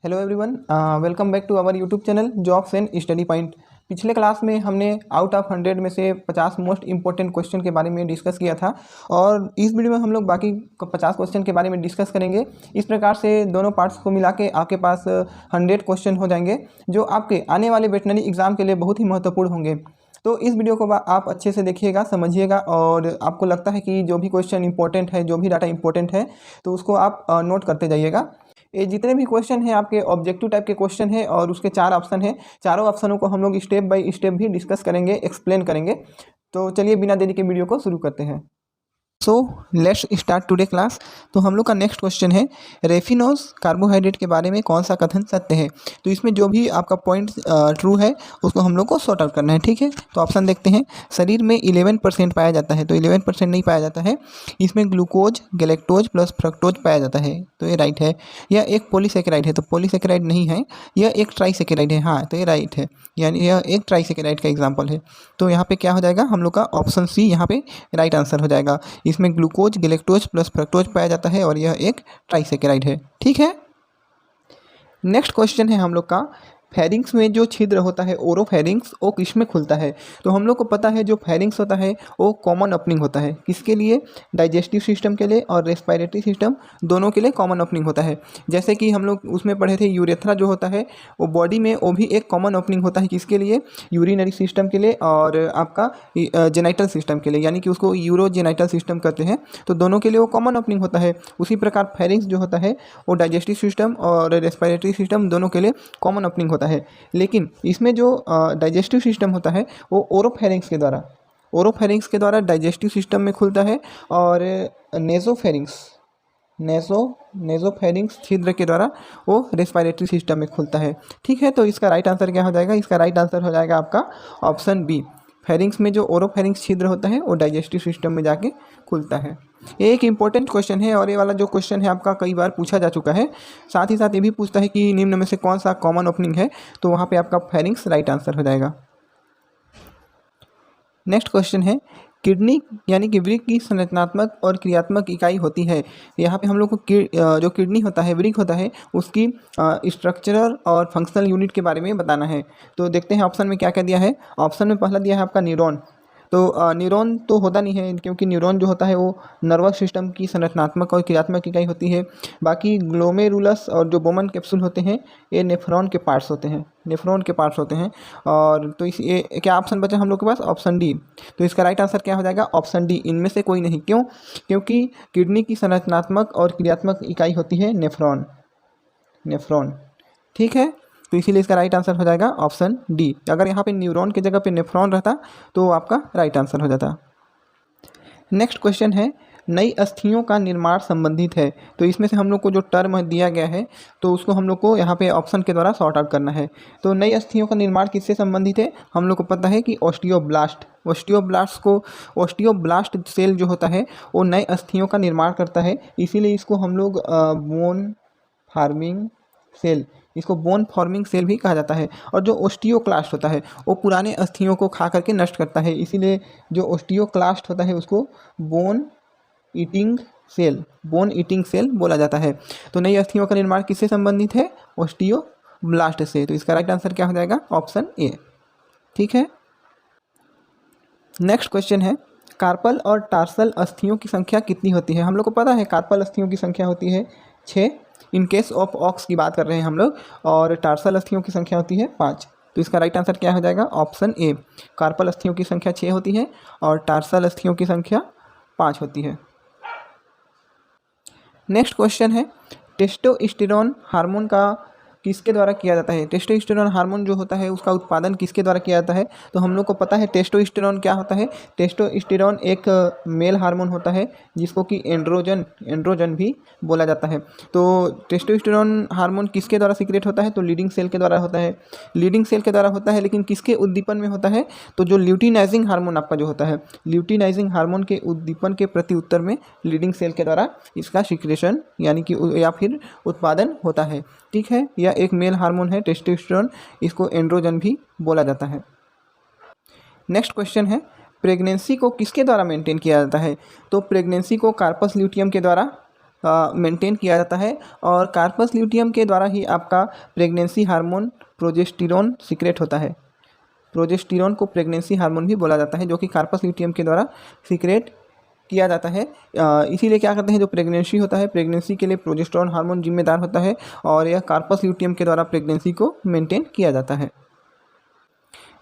Hello everyone, welcome back to our YouTube channel jobs and study point. पिछले class में हमने out of 100 में से 50 मोस्ट इंपॉर्टेंट क्वेश्चन के बारे में डिस्कस किया था और इस वीडियो में हम लोग बाकी 50 क्वेश्चन के बारे में डिस्कस करेंगे। इस प्रकार से दोनों पार्ट्स को मिला के आपके पास 100 क्वेश्चन हो जाएंगे जो आपके आने वाले वेटनरी एग्जाम के लिए बहुत ही महत्वपूर्ण होंगे। तो इस वीडियो को आप अच्छे से देखिएगा, समझिएगा और आपको लगता है कि जो भी क्वेश्चन इंपॉर्टेंट है, जो भी डाटा इंपॉर्टेंट है, तो उसको आप नोट करते जाइएगा। ये जितने भी क्वेश्चन हैं आपके ऑब्जेक्टिव टाइप के क्वेश्चन है और उसके 4 ऑप्शन है। चारों ऑप्शनों को हम लोग स्टेप बाय स्टेप भी डिस्कस करेंगे, एक्सप्लेन करेंगे। तो चलिए बिना देरी के वीडियो को शुरू करते हैं। So let's start today class. तो हम लोग का नेक्स्ट क्वेश्चन है, रेफिनोज कार्बोहाइड्रेट के बारे में कौन सा कथन सत्य है। तो इसमें जो भी आपका पॉइंट ट्रू है उसको हम लोग को सॉर्ट आउट करना है, ठीक है। तो ऑप्शन देखते हैं। शरीर में 11% पाया जाता है, तो 11% नहीं पाया जाता है। इसमें ग्लूकोज, गैलेक्टोज प्लस फ्रक्टोज पाया जाता है, तो ये राइट है। यह एक पॉलीसेकेराइड है, तो पॉलीसेकेराइड नहीं है। यह एक ट्राइसेकेराइड है, हाँ तो ये राइट है, यानी यह एक ट्राइसेकेराइड का एग्जाम्पल है। तो यहाँ पे क्या हो जाएगा, हम लोग का ऑप्शन सी यहाँ पे राइट आंसर हो जाएगा। इसमें ग्लूकोज, गैलेक्टोज प्लस फ्रक्टोज पाया जाता है और यह एक ट्राइसेकेराइड है, ठीक है। नेक्स्ट क्वेश्चन है हम लोग का, फेरिंग्स में जो छिद्र होता है ओरोफेरिंग्स, वो किस में खुलता है। तो हम लोग को पता है जो फेरिंग्स होता है वो कॉमन ओपनिंग होता है, किसके लिए, डाइजेस्टिव सिस्टम के लिए और रेस्पिरेटरी सिस्टम दोनों के लिए कॉमन ओपनिंग होता है। जैसे कि हम लोग उसमें पढ़े थे यूरेथ्रा जो होता है वो बॉडी में वो भी एक कॉमन ओपनिंग होता है, किसके लिए, यूरिनरी सिस्टम के लिए और आपका जेनाइटल सिस्टम के लिए, यानी कि उसको यूरोजेनाइटल सिस्टम कहते हैं। तो दोनों के लिए वो कॉमन ओपनिंग होता है। उसी प्रकार फेरिंग्स जो होता है वो डाइजेस्टिव सिस्टम और रेस्पिरेटरी सिस्टम दोनों के लिए कॉमन ओपनिंग होता है। लेकिन इसमें जो डाइजेस्टिव सिस्टम होता है वो ओरोफेरिंग्स के द्वारा डाइजेस्टिव सिस्टम में खुलता है और नेजोफेरिंग्स छिद्र के द्वारा वो रेस्पिरेटरी सिस्टम में खुलता है, ठीक है। तो इसका राइट आंसर क्या हो जाएगा, इसका राइट आंसर हो जाएगा आपका ऑप्शन बी। फेरिंग्स में जो ओरोफेरिंग्स छिद्र होता है वो डाइजेस्टिव सिस्टम में जाके खुलता है। ये एक इंपॉर्टेंट क्वेश्चन है और ये वाला जो क्वेश्चन है आपका कई बार पूछा जा चुका है। साथ ही साथ ये भी पूछता है कि निम्न में से कौन सा कॉमन ओपनिंग है, तो वहाँ पे आपका फेरिंग्स राइट आंसर हो जाएगा। नेक्स्ट क्वेश्चन है, किडनी यानी कि वृक्क की संरचनात्मक और क्रियात्मक इकाई होती है। यहाँ पे हम लोग को जो किडनी होता है, वृक्क होता है, उसकी स्ट्रक्चरल और फंक्शनल यूनिट के बारे में बताना है। तो देखते हैं ऑप्शन में क्या क्या दिया है। ऑप्शन में पहला दिया है आपका न्यूरॉन। तो न्यूरॉन तो होता नहीं है, क्योंकि न्यूरॉन जो होता है वो नर्वस सिस्टम की संरचनात्मक और क्रियात्मक इकाई होती है। बाकी ग्लोमेरुलस और जो बोमन कैप्सूल होते हैं ये नेफ्रॉन के पार्ट्स होते हैं। और तो इस ये क्या ऑप्शन बचा हम लोग के पास, ऑप्शन डी। तो इसका राइट आंसर क्या हो जाएगा, ऑप्शन डी, इनमें से कोई नहीं। क्यों, क्योंकि किडनी की संरचनात्मक और क्रियात्मक इकाई होती है नेफ्रॉन, ठीक है। तो इसीलिए इसका राइट आंसर हो जाएगा ऑप्शन डी। अगर यहाँ पे न्यूरॉन की जगह पे नेफ्रॉन रहता तो आपका राइट आंसर हो जाता। नेक्स्ट क्वेश्चन है, नई अस्थियों का निर्माण संबंधित है। तो इसमें से हम लोग को जो टर्म दिया गया है तो उसको हम लोग को यहाँ पे ऑप्शन के द्वारा सॉर्ट आउट करना है। तो नई अस्थियों का निर्माण किससे संबंधित है, हम लोग को पता है कि ओस्टियोब्लास्ट सेल जो होता है वो नए अस्थियों का निर्माण करता है। इसीलिए इसको हम लोग बोन फॉर्मिंग सेल भी कहा जाता है। और जो ओस्टियोक्लास्ट होता है वो पुराने अस्थियों को खा करके नष्ट करता है, इसीलिए जो ओस्टियोक्लास्ट होता है उसको बोन ईटिंग सेल बोला जाता है। तो नई अस्थियों का निर्माण किससे संबंधित है, ओस्टियोब्लास्ट से। तो इसका राइट आंसर क्या हो जाएगा, ऑप्शन ए, ठीक है। नेक्स्ट क्वेश्चन है, कार्पल और टार्सल अस्थियों की संख्या कितनी होती है। हम लोग को पता है कार्पल अस्थियों की संख्या होती है 6, इन केस ऑफ ऑक्स की बात कर रहे हैं हम लोग, और टार्सल अस्थियों की संख्या होती है 5। तो इसका राइट आंसर क्या हो जाएगा, ऑप्शन ए। कार्पल अस्थियों की संख्या 6 होती है और टार्सल अस्थियों की संख्या 5 होती है। नेक्स्ट क्वेश्चन है, टेस्टोस्टेरोन हार्मोन का किसके द्वारा किया जाता है। टेस्टोस्टेरोन हार्मोन जो होता है उसका उत्पादन किसके द्वारा किया जाता है। तो हम लोग को पता है टेस्टोस्टेरोन क्या होता है। टेस्टोस्टेरोन एक मेल हार्मोन होता है जिसको कि एंड्रोजन भी बोला जाता है। तो टेस्टोस्टेरोन हार्मोन किसके द्वारा सीक्रेट होता है, तो लीडिंग सेल के द्वारा होता है। लेकिन किसके उद्दीपन में होता है, तो जो ल्यूटिनाइजिंग हार्मोन आपका जो होता है, ल्यूटिनाइजिंग हार्मोन के उद्दीपन के प्रति उत्तर में लीडिंग सेल के द्वारा इसका सीक्रेशन यानी कि या फिर उत्पादन होता है, ठीक है। यह एक मेल हार्मोन है टेस्टोस्टेरोन, इसको एंड्रोजन भी बोला जाता है। नेक्स्ट क्वेश्चन है, प्रेगनेंसी को किसके द्वारा मेंटेन किया जाता है। तो प्रेगनेंसी को कार्पस ल्यूटियम के द्वारा मेंटेन किया जाता है और कार्पस ल्यूटियम के द्वारा ही आपका प्रेगनेंसी हार्मोन प्रोजेस्टेरोन सीक्रेट होता है। प्रोजेस्टेरोन को प्रेगनेंसी हार्मोन भी बोला जाता है, जो कि कार्पस ल्यूटियम के द्वारा सीक्रेट किया जाता है। इसीलिए क्या करते हैं, जो प्रेगनेंसी होता है, प्रेगनेंसी के लिए प्रोजेस्टेरोन हार्मोन जिम्मेदार होता है और यह कार्पस ल्यूटियम के द्वारा प्रेगनेंसी को मेंटेन किया जाता है।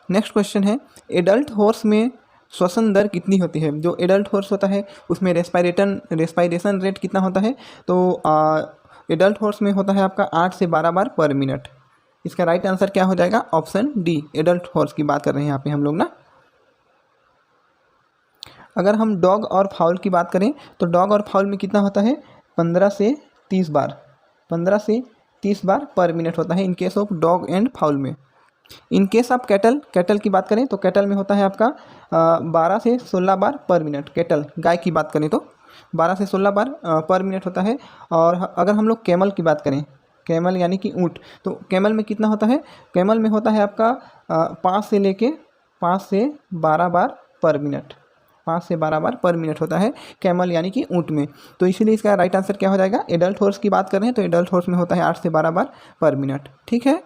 नेक्स्ट क्वेश्चन है, एडल्ट हॉर्स में श्वसन दर कितनी होती है? जो एडल्ट हॉर्स होता है उसमें रेस्पायरेशन रेट कितना होता है? तो एडल्ट हॉर्स में होता है आपका 8 से 12 बार पर मिनट। इसका राइट आंसर क्या हो जाएगा? ऑप्शन डी, एडल्ट हॉर्स की बात कर रहे हैं यहाँ पे हम लोग ना। अगर हम डॉग और फाउल की बात करें तो डॉग और फाउल में कितना होता है? 15 से 30 बार पर मिनट होता है in case of dog and fowl में। इन केस ऑफ कैटल की बात करें तो कैटल में होता है आपका 12 से 16 बार पर मिनट। कैटल गाय की बात करें तो 12 से 16 बार पर मिनट होता है। और अगर हम लोग कैमल की बात करें, कैमल यानी कि ऊँट, तो कैमल में कितना होता है? कैमल में होता है आपका 5 से 12 बार पर मिनट। 5 से 12 बार पर मिनट होता है कैमल यानी कि ऊँट में। तो इसीलिए इसका राइट आंसर क्या हो जाएगा? एडल्ट हॉर्स की बात कर रहे हैं तो एडल्ट हॉर्स में होता है 8 से 12 बार पर मिनट। ठीक है।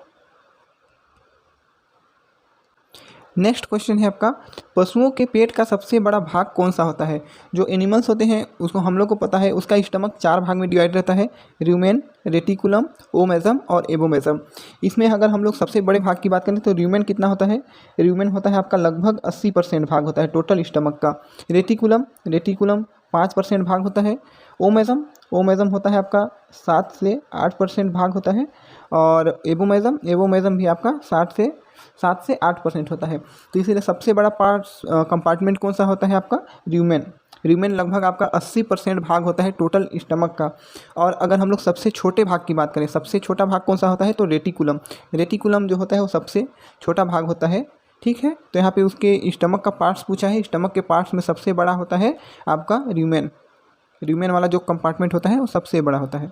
नेक्स्ट क्वेश्चन है आपका, पशुओं के पेट का सबसे बड़ा भाग कौन सा होता है? जो एनिमल्स होते हैं उसको हम लोग को पता है, उसका स्टमक 4 भाग में डिवाइड रहता है, र्यूमेन, रेटिकुलम, ओमेजम और एबोमेजम। इसमें अगर हम लोग सबसे बड़े भाग की बात करें तो र्यूमेन कितना होता है? र्यूमेन होता है आपका लगभग 80% भाग होता है टोटल स्टमक का। रेटिकुलम 5% भाग होता है। ओमेजम होता है आपका 7 से 8% भाग होता है। और एबोमेजम भी आपका 7 से 8% होता है। तो इसीलिए सबसे बड़ा कंपार्टमेंट कौन सा होता है आपका? र्यूमेन लगभग आपका 80% भाग होता है टोटल स्टमक का। और अगर हम लोग सबसे छोटे भाग की बात करें, सबसे छोटा भाग कौन सा होता है? तो रेटिकुलम जो होता है वो सबसे छोटा भाग होता है। ठीक है, तो यहाँ पे उसके स्टमक का पार्ट्स पूछा है। स्टमक के पार्ट्स में सबसे बड़ा होता है आपका र्यूमेन वाला जो कंपार्टमेंट होता है वो सबसे बड़ा होता है।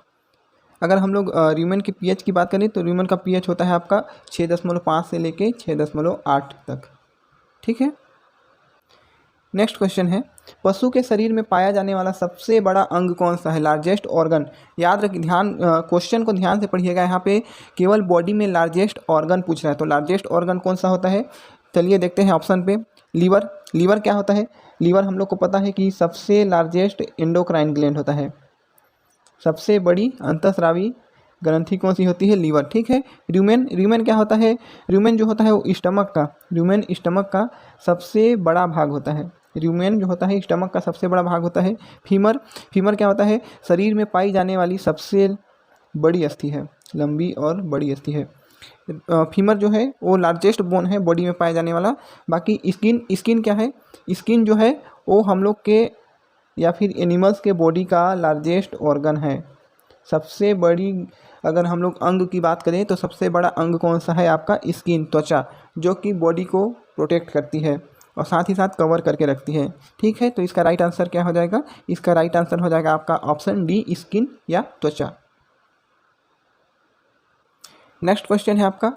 अगर हम लोग र्यूमेन के पीएच की बात करें तो र्यूमेन का पीएच होता है आपका 6.5 से लेके 6.8 तक। ठीक है। नेक्स्ट क्वेश्चन है, पशु के शरीर में पाया जाने वाला सबसे बड़ा अंग कौन सा है? Largest organ. याद रखिए, क्वेश्चन को ध्यान से पढ़िएगा। यहाँ पे केवल बॉडी में लार्जेस्ट ऑर्गन पूछ रहा है, तो लार्जेस्ट ऑर्गन कौन सा होता है? चलिए देखते हैं ऑप्शन पे। लीवर क्या होता है? लीवर हम लोग को पता है कि सबसे लार्जेस्ट एंडोक्राइन ग्लैंड होता है। सबसे बड़ी अंतःस्रावी ग्रंथि कौन सी होती है? लीवर। ठीक है। र्यूमेन क्या होता है? र्यूमेन जो होता है वो स्टमक का सबसे बड़ा भाग होता है। र्यूमेन जो होता है स्टमक का सबसे बड़ा भाग होता है। फीमर क्या होता है? शरीर में पाई जाने वाली सबसे बड़ी अस्थि है, लंबी और बड़ी अस्थि है। फीमर जो है वो लार्जेस्ट बोन है बॉडी में पाया जाने वाला। बाकी स्किन क्या है? स्किन जो है वो हम लोग के या फिर एनिमल्स के बॉडी का लार्जेस्ट ऑर्गन है। सबसे बड़ी अगर हम लोग अंग की बात करें तो सबसे बड़ा अंग कौन सा है? आपका स्किन, त्वचा, जो कि बॉडी को प्रोटेक्ट करती है और साथ ही साथ कवर करके रखती है। ठीक है, तो इसका राइट आंसर क्या हो जाएगा? इसका राइट आंसर हो जाएगा आपका ऑप्शन डी, स्किन या त्वचा। नेक्स्ट क्वेश्चन है आपका,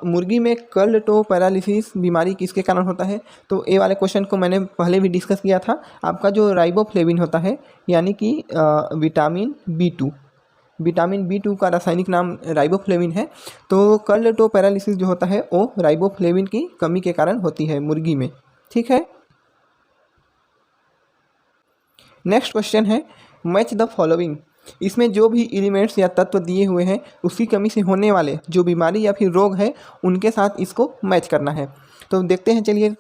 मुर्गी में कर्ल टो पैरालिसिस बीमारी किसके कारण होता है? तो ये वाले क्वेश्चन को मैंने पहले भी डिस्कस किया था। आपका जो राइबोफ्लेविन होता है यानी कि विटामिन बी टू का रासायनिक नाम राइबोफ्लेविन है। तो कर्ल टो पैरालिसिस जो होता है वो राइबोफ्लेविन की कमी के कारण होती है मुर्गी में। ठीक है। नेक्स्ट क्वेश्चन है, मैच द फॉलोइंग। इसमें जो भी एलिमेंट्स या तत्व दिए हुए हैं उसकी कमी से होने वाले जो बीमारी या फिर रोग है उनके साथ इसको मैच करना है। तो देखते हैं, चलिए।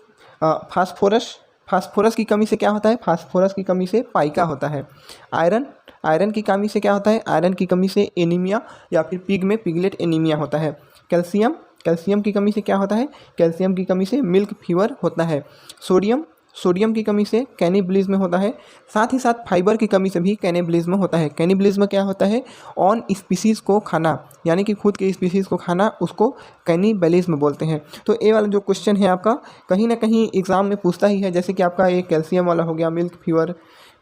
फास्फोरस की कमी से क्या होता है? फास्फोरस की कमी से पाइका होता है। आयरन की कमी से क्या होता है? आयरन की कमी से एनीमिया या फिर पिग में पिगलेट एनीमिया होता है। कैल्शियम की कमी से क्या होता है? कैल्शियम की कमी से मिल्क फीवर होता है। सोडियम की कमी से कैनिबलिज्म होता है। साथ ही साथ फाइबर की कमी से भी कैनिबलिज्म होता है। कैनिबलिज्म क्या होता है? ऑन स्पीसीज़ को खाना, यानी कि खुद के स्पीसीज़ को खाना, उसको कैनिबलिज्म बोलते हैं। तो ये वाला जो क्वेश्चन है आपका कहीं ना कहीं एग्जाम में पूछता ही है, जैसे कि आपका एक कैल्शियम वाला हो गया, मिल्क फीवर।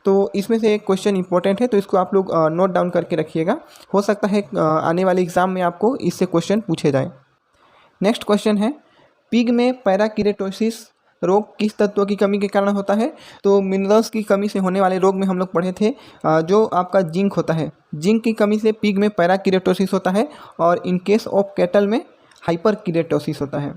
तो इसमें से एक क्वेश्चन इंपॉर्टेंट है, तो इसको आप लोग नोट डाउन करके रखिएगा। हो सकता है आने वाले एग्जाम में आपको इससे क्वेश्चन पूछे जाए। नेक्स्ट क्वेश्चन है, पिग में पैराकिरेटोसिस रोग किस तत्व की कमी के कारण होता है? तो मिनरल्स की कमी से होने वाले रोग में हम लोग पढ़े थे जो आपका जिंक होता है, जिंक की कमी से पिग में पैराकीरेटोसिस होता है और इन केस ऑफ कैटल में हाइपरकीरेटोसिस होता है,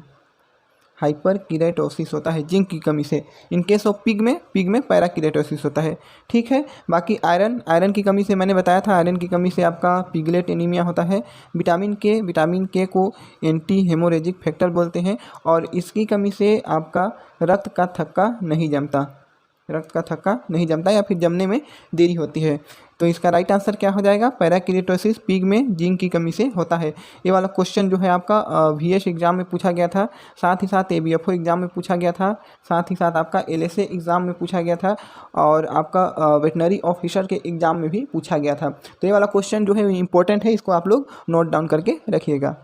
हाइपरकीरेटोसिस होता है जिंक की कमी से। इन केस ऑफ पिग में पैराकीरेटोसिस होता है। ठीक है, बाकी आयरन की कमी से मैंने बताया था, आयरन की कमी से आपका पिगलेट एनीमिया होता है। विटामिन के को एंटी हेमोरेजिक फैक्टर बोलते हैं और इसकी कमी से आपका रक्त का थक्का नहीं जमता या फिर जमने में देरी होती है। तो इसका राइट आंसर क्या हो जाएगा? पैराकीरेटोसिस पिग में जिंक की कमी से होता है। ये वाला क्वेश्चन जो है आपका VS एग्ज़ाम में पूछा गया था, साथ ही साथ ABFO एग्ज़ाम में पूछा गया था, साथ ही साथ आपका LSA एग्ज़ाम में पूछा गया था और आपका वेटनरी ऑफिसर के एग्ज़ाम में भी पूछा गया था। तो ये वाला क्वेश्चन जो है इंपॉर्टेंट है, इसको आप लोग नोट डाउन करके रखिएगा।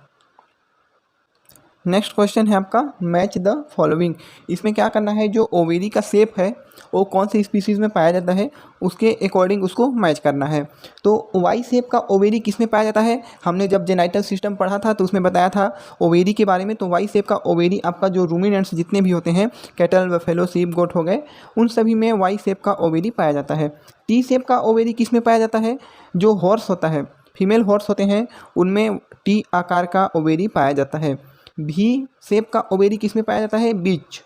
नेक्स्ट क्वेश्चन है आपका मैच द फॉलोइंग। इसमें क्या करना है, जो ओवेरी का शेप है वो कौन सी स्पीसीज़ में पाया जाता है उसके अकॉर्डिंग उसको मैच करना है। तो वाई शेप का ओवेरी किस में पाया जाता है? हमने जब जेनाइटल सिस्टम पढ़ा था तो उसमें बताया था ओवेरी के बारे में। तो वाई शेप का ओवेरी आपका जो रूमिनेंट्स जितने भी होते हैं, कैटल, बफेलो, शीप, गोट हो गए, उन सभी में वाई शेप का ओवेरी पाया जाता है। टी शेप का ओवेरी किस में पाया जाता है? जो हॉर्स होता है, फीमेल हॉर्स होते हैं, उनमें टी आकार का ओवेरी पाया जाता है। भी शेप का ओवेरी किस में पाया जाता है? बीच,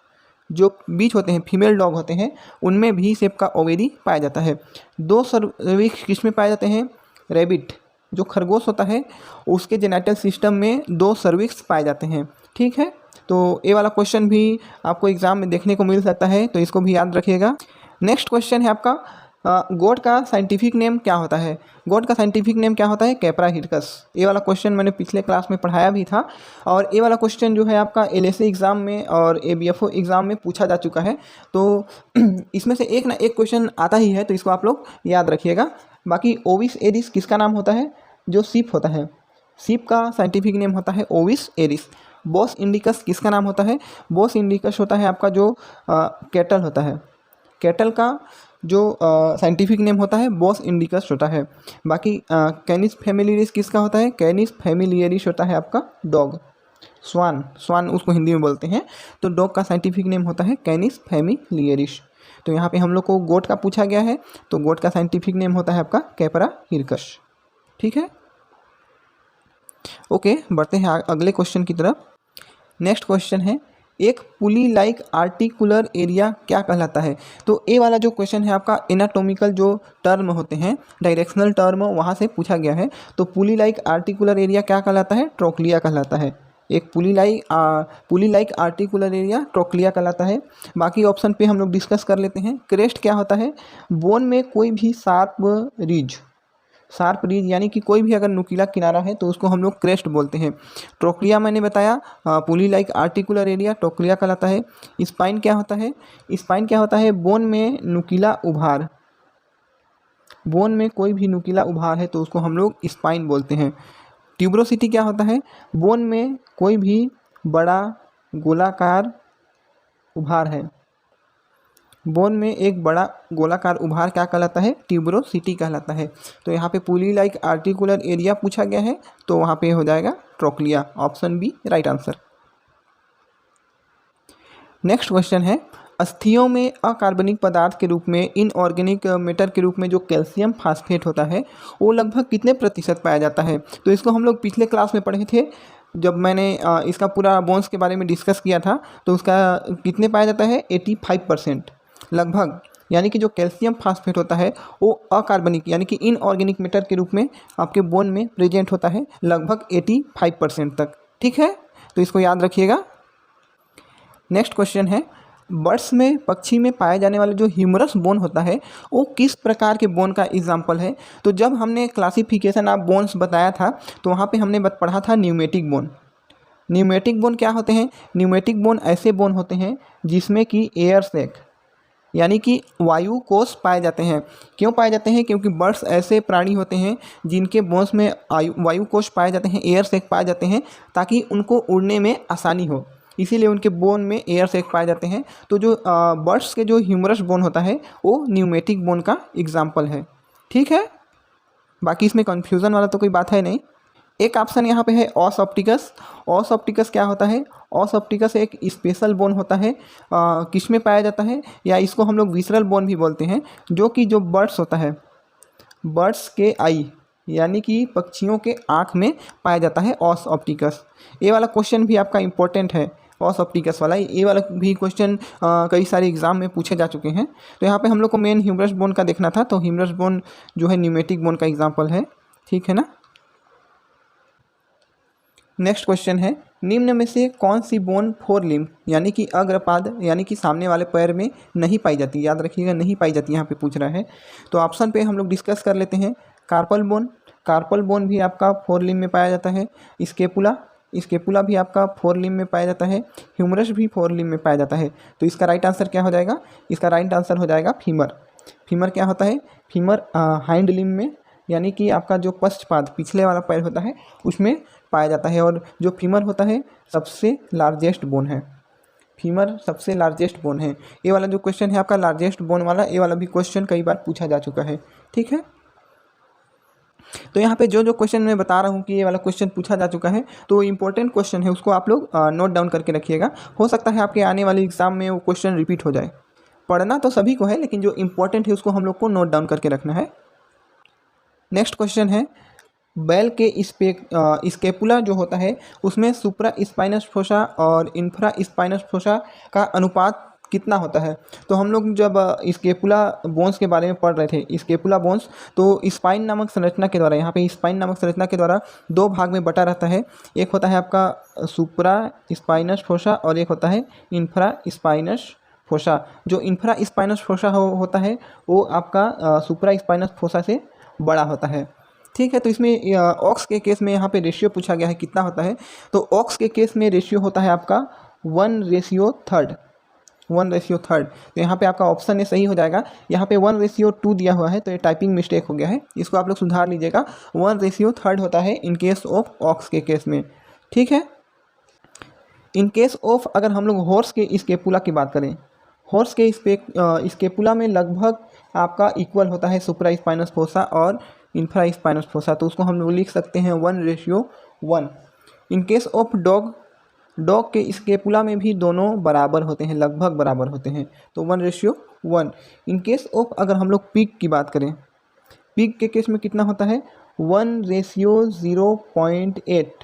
जो बीच होते हैं, फीमेल डॉग होते हैं, उनमें भी शेप का ओवेरी पाया जाता है। दो सर्विक्स किस में पाए जाते हैं? रैबिट, जो खरगोश होता है, उसके जेनाइटल सिस्टम में दो सर्विक्स पाए जाते हैं। ठीक है, तो ये वाला क्वेश्चन भी आपको एग्जाम में देखने को मिल सकता है, तो इसको भी याद रखिएगा। नेक्स्ट क्वेश्चन है आपका गोट का साइंटिफिक नेम क्या होता है? गोट का साइंटिफिक नेम क्या होता है? कैपरा हिरकस। ये वाला क्वेश्चन मैंने पिछले क्लास में पढ़ाया भी था और ये वाला क्वेश्चन जो है आपका LSA एग्ज़ाम में और ABFO एग्ज़ाम में पूछा जा चुका है। तो इसमें से एक ना एक क्वेश्चन आता ही है, तो इसको आप लोग याद रखिएगा। बाकी ओविस एरिस किसका नाम होता है? जो सीप होता है, सीप का साइंटिफिक नेम होता है ओविस एरिस। बोस इंडिकस किसका नाम होता है? बोस इंडिकस होता है आपका जो कैटल होता है, कैटल का जो साइंटिफिक नेम होता है बोस इंडिकस होता है। बाकी कैनिस फैमिलियरिस किसका होता है? कैनिस फैमिलियरिस होता है आपका डॉग। स्वान उसको हिंदी में बोलते हैं, तो डॉग का साइंटिफिक नेम होता है कैनिस फैमिलियरिस। तो यहाँ पे हम लोग को गोट का पूछा गया है, तो गोट का साइंटिफिक नेम होता है आपका कैपरा हिरकस। ठीक है, ओके, बढ़ते हैं अगले क्वेश्चन की तरफ। नेक्स्ट क्वेश्चन है एक पुली लाइक आर्टिकुलर एरिया क्या कहलाता है? तो ये वाला जो क्वेश्चन है आपका एनाटॉमिकल जो टर्म होते हैं, डायरेक्शनल टर्म, वहाँ से पूछा गया है। तो पुली लाइक आर्टिकुलर एरिया क्या कहलाता है? ट्रोक्लिया कहलाता है। एक पुली लाइक आर्टिकुलर एरिया ट्रोक्लिया कहलाता है। बाकी ऑप्शन पे हम लोग डिस्कस कर लेते हैं। क्रेस्ट क्या होता है? बोन में कोई भी शार्प रीज यानी कि कोई भी अगर नुकीला किनारा है तो उसको हम लोग क्रेस्ट बोलते हैं। ट्रोक्लिया मैंने बताया, पुली लाइक आर्टिकुलर एरिया ट्रोक्लिया कहलाता है। स्पाइन क्या होता है? स्पाइन क्या होता है? बोन में नुकीला उभार, बोन में कोई भी नुकीला उभार है तो उसको हम लोग स्पाइन बोलते हैं। ट्यूबरोसिटी क्या होता है? बोन में कोई भी बड़ा गोलाकार उभार है, बोन में एक बड़ा गोलाकार उभार क्या कहलाता है? ट्यूबरोसिटी कहलाता है। तो यहाँ पे पुली लाइक आर्टिकुलर एरिया पूछा गया है, तो वहाँ पे हो जाएगा trochlea, option B right answer. Next question है अस्थियों में अकार्बनिक पदार्थ के रूप में, इनऑर्गेनिक मैटर के रूप में जो कैल्शियम फास्फेट होता है वो लगभग कितने प्रतिशत पाया जाता है? तो इसको हम लोग पिछले क्लास में पढ़े थे, जब मैंने इसका पूरा बोन्स के बारे में डिस्कस किया था। तो उसका कितने पाया जाता है? 85% लगभग। यानी कि जो कैल्शियम फास्फेट होता है वो अकार्बनिक यानी कि इनऑर्गेनिक मैटर के रूप में आपके बोन में प्रेजेंट होता है लगभग 85% तक। ठीक है, तो इसको याद रखिएगा। नेक्स्ट क्वेश्चन है बर्ड्स में, पक्षी में पाए जाने वाले जो ह्यूमरस बोन होता है वो किस प्रकार के बोन का एग्जाम्पल है? तो जब हमने क्लासिफिकेशन ऑफ बोन्स बताया था तो वहाँ पे हमने पढ़ा था न्यूमेटिक बोन। न्यूमेटिक बोन क्या होते हैं? न्यूमेटिक बोन ऐसे बोन होते हैं जिसमें कि एयर सैक यानी कि वायु कोश पाए जाते हैं। क्यों पाए जाते हैं? क्योंकि बर्ड्स ऐसे प्राणी होते हैं जिनके बोन्स में वायु कोश पाए जाते हैं, एयर सैक पाए जाते हैं, ताकि उनको उड़ने में आसानी हो, इसीलिए उनके बोन में एयर सैक पाए जाते हैं। तो जो बर्ड्स के जो ह्यूमरस बोन होता है वो न्यूमेटिक बोन का एग्जाम्पल है। ठीक है, बाकी इसमें कन्फ्यूज़न वाला तो कोई बात है नहीं। एक ऑप्शन यहाँ पे है ऑस ऑप्टिकस। ऑस ऑप्टिकस क्या होता है? ऑस ऑप्टिकस एक स्पेशल बोन होता है, किस में पाया जाता है, या इसको हम लोग विसरल बोन भी बोलते हैं, जो कि जो बर्ड्स होता है, बर्ड्स के आई यानी कि पक्षियों के आँख में पाया जाता है ऑस ऑप्टिकस। ये वाला क्वेश्चन भी आपका इम्पोर्टेंट है, ऑस ऑप्टिकस वाला। ये वाला भी क्वेश्चन कई सारे एग्जाम में पूछे जा चुके हैं। तो यहाँ पे हम लोग को मेन ह्यूमरस बोन का देखना था, तो ह्यूमरस बोन जो है न्यूमेटिक बोन का एग्जाम्पल है, ठीक है ना। नेक्स्ट क्वेश्चन है, निम्न में से कौन सी बोन फोर लिम्ब यानी कि अग्रपाद यानी कि सामने वाले पैर में नहीं पाई जाती? याद रखिएगा, नहीं पाई जाती यहाँ पे पूछ रहा है। तो ऑप्शन पे हम लोग डिस्कस कर लेते हैं। कार्पल बोन, कार्पल बोन भी आपका फोर लिम्ब में पाया जाता है। स्केपुला, स्केपुला भी आपका फोर लिम्ब में पाया जाता है। ह्यूमरस भी फोर लिम्ब में पाया जाता है। तो इसका राइट आंसर क्या हो जाएगा? इसका राइट आंसर हो जाएगा फीमर। फीमर क्या होता है? फीमर हाइंड लिम्ब में यानी कि आपका जो पश्चपाद पिछले वाला पैर होता है उसमें पाया जाता है। और जो फीमर होता है सबसे लार्जेस्ट बोन है, फीमर सबसे लार्जेस्ट बोन है। ये वाला जो क्वेश्चन है आपका लार्जेस्ट बोन वाला, ये वाला भी क्वेश्चन कई बार पूछा जा चुका है, ठीक है। तो यहाँ पे जो जो क्वेश्चन मैं बता रहा हूँ कि ये वाला क्वेश्चन पूछा जा चुका है, तो इंपॉर्टेंट क्वेश्चन है, उसको आप लोग नोट डाउन करके रखिएगा। हो सकता है आपके आने वाले एग्जाम में वो क्वेश्चन रिपीट हो जाए। पढ़ना तो सभी को है, लेकिन जो इंपॉर्टेंट है उसको हम लोग को नोट डाउन करके रखना है। नेक्स्ट क्वेश्चन है, बैल के स्केपुला जो होता है उसमें सुप्रा स्पाइनस फोसा और इंफ्रा स्पाइनस फोसा का अनुपात कितना होता है? तो हम लोग जब स्केपुला बोन्स के बारे में पढ़ रहे थे, स्केपुला बोन्स, तो स्पाइन नामक संरचना के द्वारा, यहाँ पे स्पाइन नामक संरचना के द्वारा दो भाग में बटा रहता है। एक होता है आपका सुप्रा स्पाइनस फोसा और एक होता है इंफ्रा स्पाइनस फोसा। जो इंफ्रा स्पाइनस फोसा होता है वो आपका सुप्रा स्पाइनस फोसा से बड़ा होता है, ठीक है। तो इसमें ऑक्स के केस में यहाँ पे रेशियो पूछा गया है कितना होता है। तो ऑक्स के केस में रेशियो होता है आपका 1:3, 1:3। तो यहाँ पे आपका ऑप्शन ये सही हो जाएगा। यहाँ पे 1:2 दिया हुआ है, तो ये टाइपिंग मिस्टेक हो गया है, इसको आप लोग सुधार लीजिएगा। 1:3 होता है इन केस ऑफ ऑक्स के केस में, ठीक है। इन केस ऑफ अगर हम लोग हॉर्स के स्केपुला की बात करें, हॉर्स के स्केपुला में लगभग आपका इक्वल होता है सुप्रा स्पाइनस फोसा और इंफ्रा स्पाइनस फोसा। तो उसको हम लोग लिख सकते हैं 1:1। इन केस ऑफ डॉग, डॉग के स्केपुला में भी दोनों बराबर होते हैं, लगभग बराबर होते हैं, तो 1:1। इन केस ऑफ अगर हम लोग पिग की बात करें, पिग के केस में कितना होता है? 1:0.8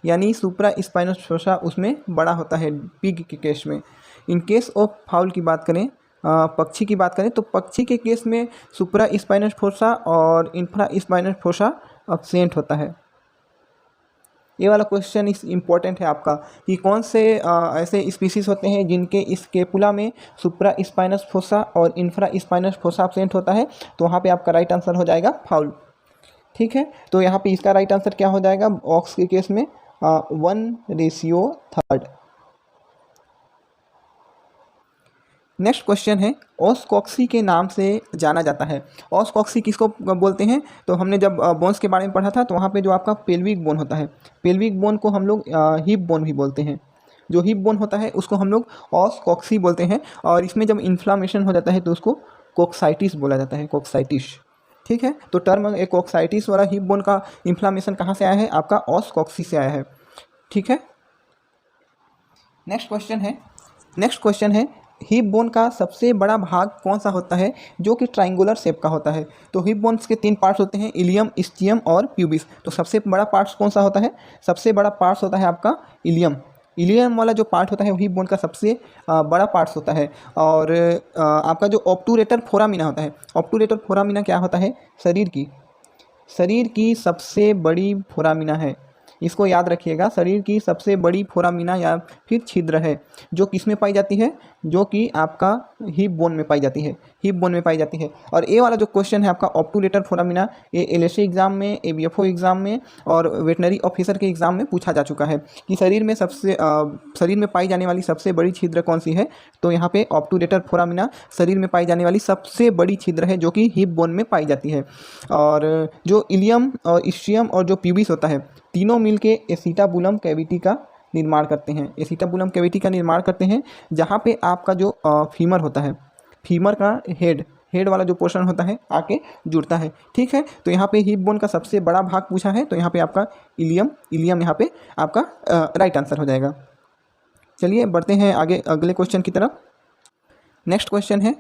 यानी सुप्रा स्पाइनस फोसा उसमें बड़ा होता है पिग के केस में। इन केस ऑफ फाउल की बात करें, पक्षी की बात करें, तो पक्षी के केस में सुप्रा स्पाइनस फोसा और इंफ्रा स्पाइनस फोसा अब्सेंट होता है। ये वाला क्वेश्चन इस इम्पोर्टेंट है आपका कि कौन से ऐसे स्पीसीज होते हैं जिनके स्केपुला में सुप्रा स्पाइनस फोसा और इंफ्रा स्पाइनस फोसा अब्सेंट होता है। तो वहाँ पे आपका राइट आंसर हो जाएगा फाउल, ठीक है। तो यहाँ पे इसका राइट आंसर क्या हो जाएगा? ऑक्स के केस में 1:3। नेक्स्ट क्वेश्चन है, ओस्कॉक्सी के नाम से जाना जाता है। ओस्कॉक्सी किसको बोलते हैं? तो हमने जब बोन्स के बारे में पढ़ा था, तो वहाँ पे जो आपका पेल्विक बोन होता है, पेल्विक बोन को हम लोग हिप बोन भी बोलते हैं। जो हिप बोन होता है उसको हम लोग ओस्कॉक्सी बोलते हैं। और इसमें जब इन्फ्लामेशन हो जाता है तो उसको कोक्साइटिस बोला जाता है, कोक्साइटिस, ठीक है। तो टर्म एक कोक्साइटिस वाला हिप बोन का इन्फ्लामेशन कहाँ से आया है? आपका ओस्कॉक्सी से आया है, ठीक है। नेक्स्ट क्वेश्चन है हिप बोन का सबसे बड़ा भाग कौन सा होता है जो कि ट्राइंगुलर शेप का होता है? तो हिप बोन्स के 3 पार्ट्स होते हैं, इलियम, स्टियम और प्यूबिस। तो सबसे बड़ा पार्ट्स कौन सा होता है? सबसे बड़ा पार्ट्स होता है आपका इलियम। इलियम वाला जो पार्ट होता है वो हिप बोन का सबसे बड़ा पार्ट्स होता है। और आपका जो ऑब्टूरेटर फोरामिना होता है, ऑब्टूरेटर फोरामिना क्या होता है? शरीर की सबसे बड़ी फोरामिना है। इसको याद रखिएगा, शरीर की सबसे बड़ी फोरामिना या फिर छिद्र है, जो किस में पाई जाती है? जो कि आपका हिप बोन में पाई जाती है, हिप बोन में पाई जाती है। और ये वाला जो क्वेश्चन है आपका ऑब्टूरेटर फोरामिना, ये एलएसए एग्जाम में, एबीएफओ एग्जाम में और वेटनरी ऑफिसर के एग्जाम में पूछा जा चुका है कि शरीर में पाई जाने वाली सबसे बड़ी छिद्र कौन सी है? तो यहाँ पे ऑब्टूरेटर फोरामिना शरीर में पाई जाने वाली सबसे बड़ी छिद्र है, जो कि हिप बोन में पाई जाती है। और जो इलियम और स्ट्रियम और जो प्यूबिस होता है, तीनों मिलके एसिटाबुलम कैविटी का निर्माण करते हैं, एसिटाबुलम कैविटी का निर्माण करते हैं, जहाँ पे आपका जो फीमर होता है, फीमर का हेड हेड वाला जो पोर्शन होता है आके जुड़ता है। ठीक है, तो यहाँ पे हिप बोन का सबसे बड़ा भाग पूछा है, तो यहाँ पे आपका इलियम, इलियम यहाँ पे आपका राइट आंसर हो जाएगा। चलिए बढ़ते हैं आगे अगले क्वेश्चन की तरफ। नेक्स्ट क्वेश्चन है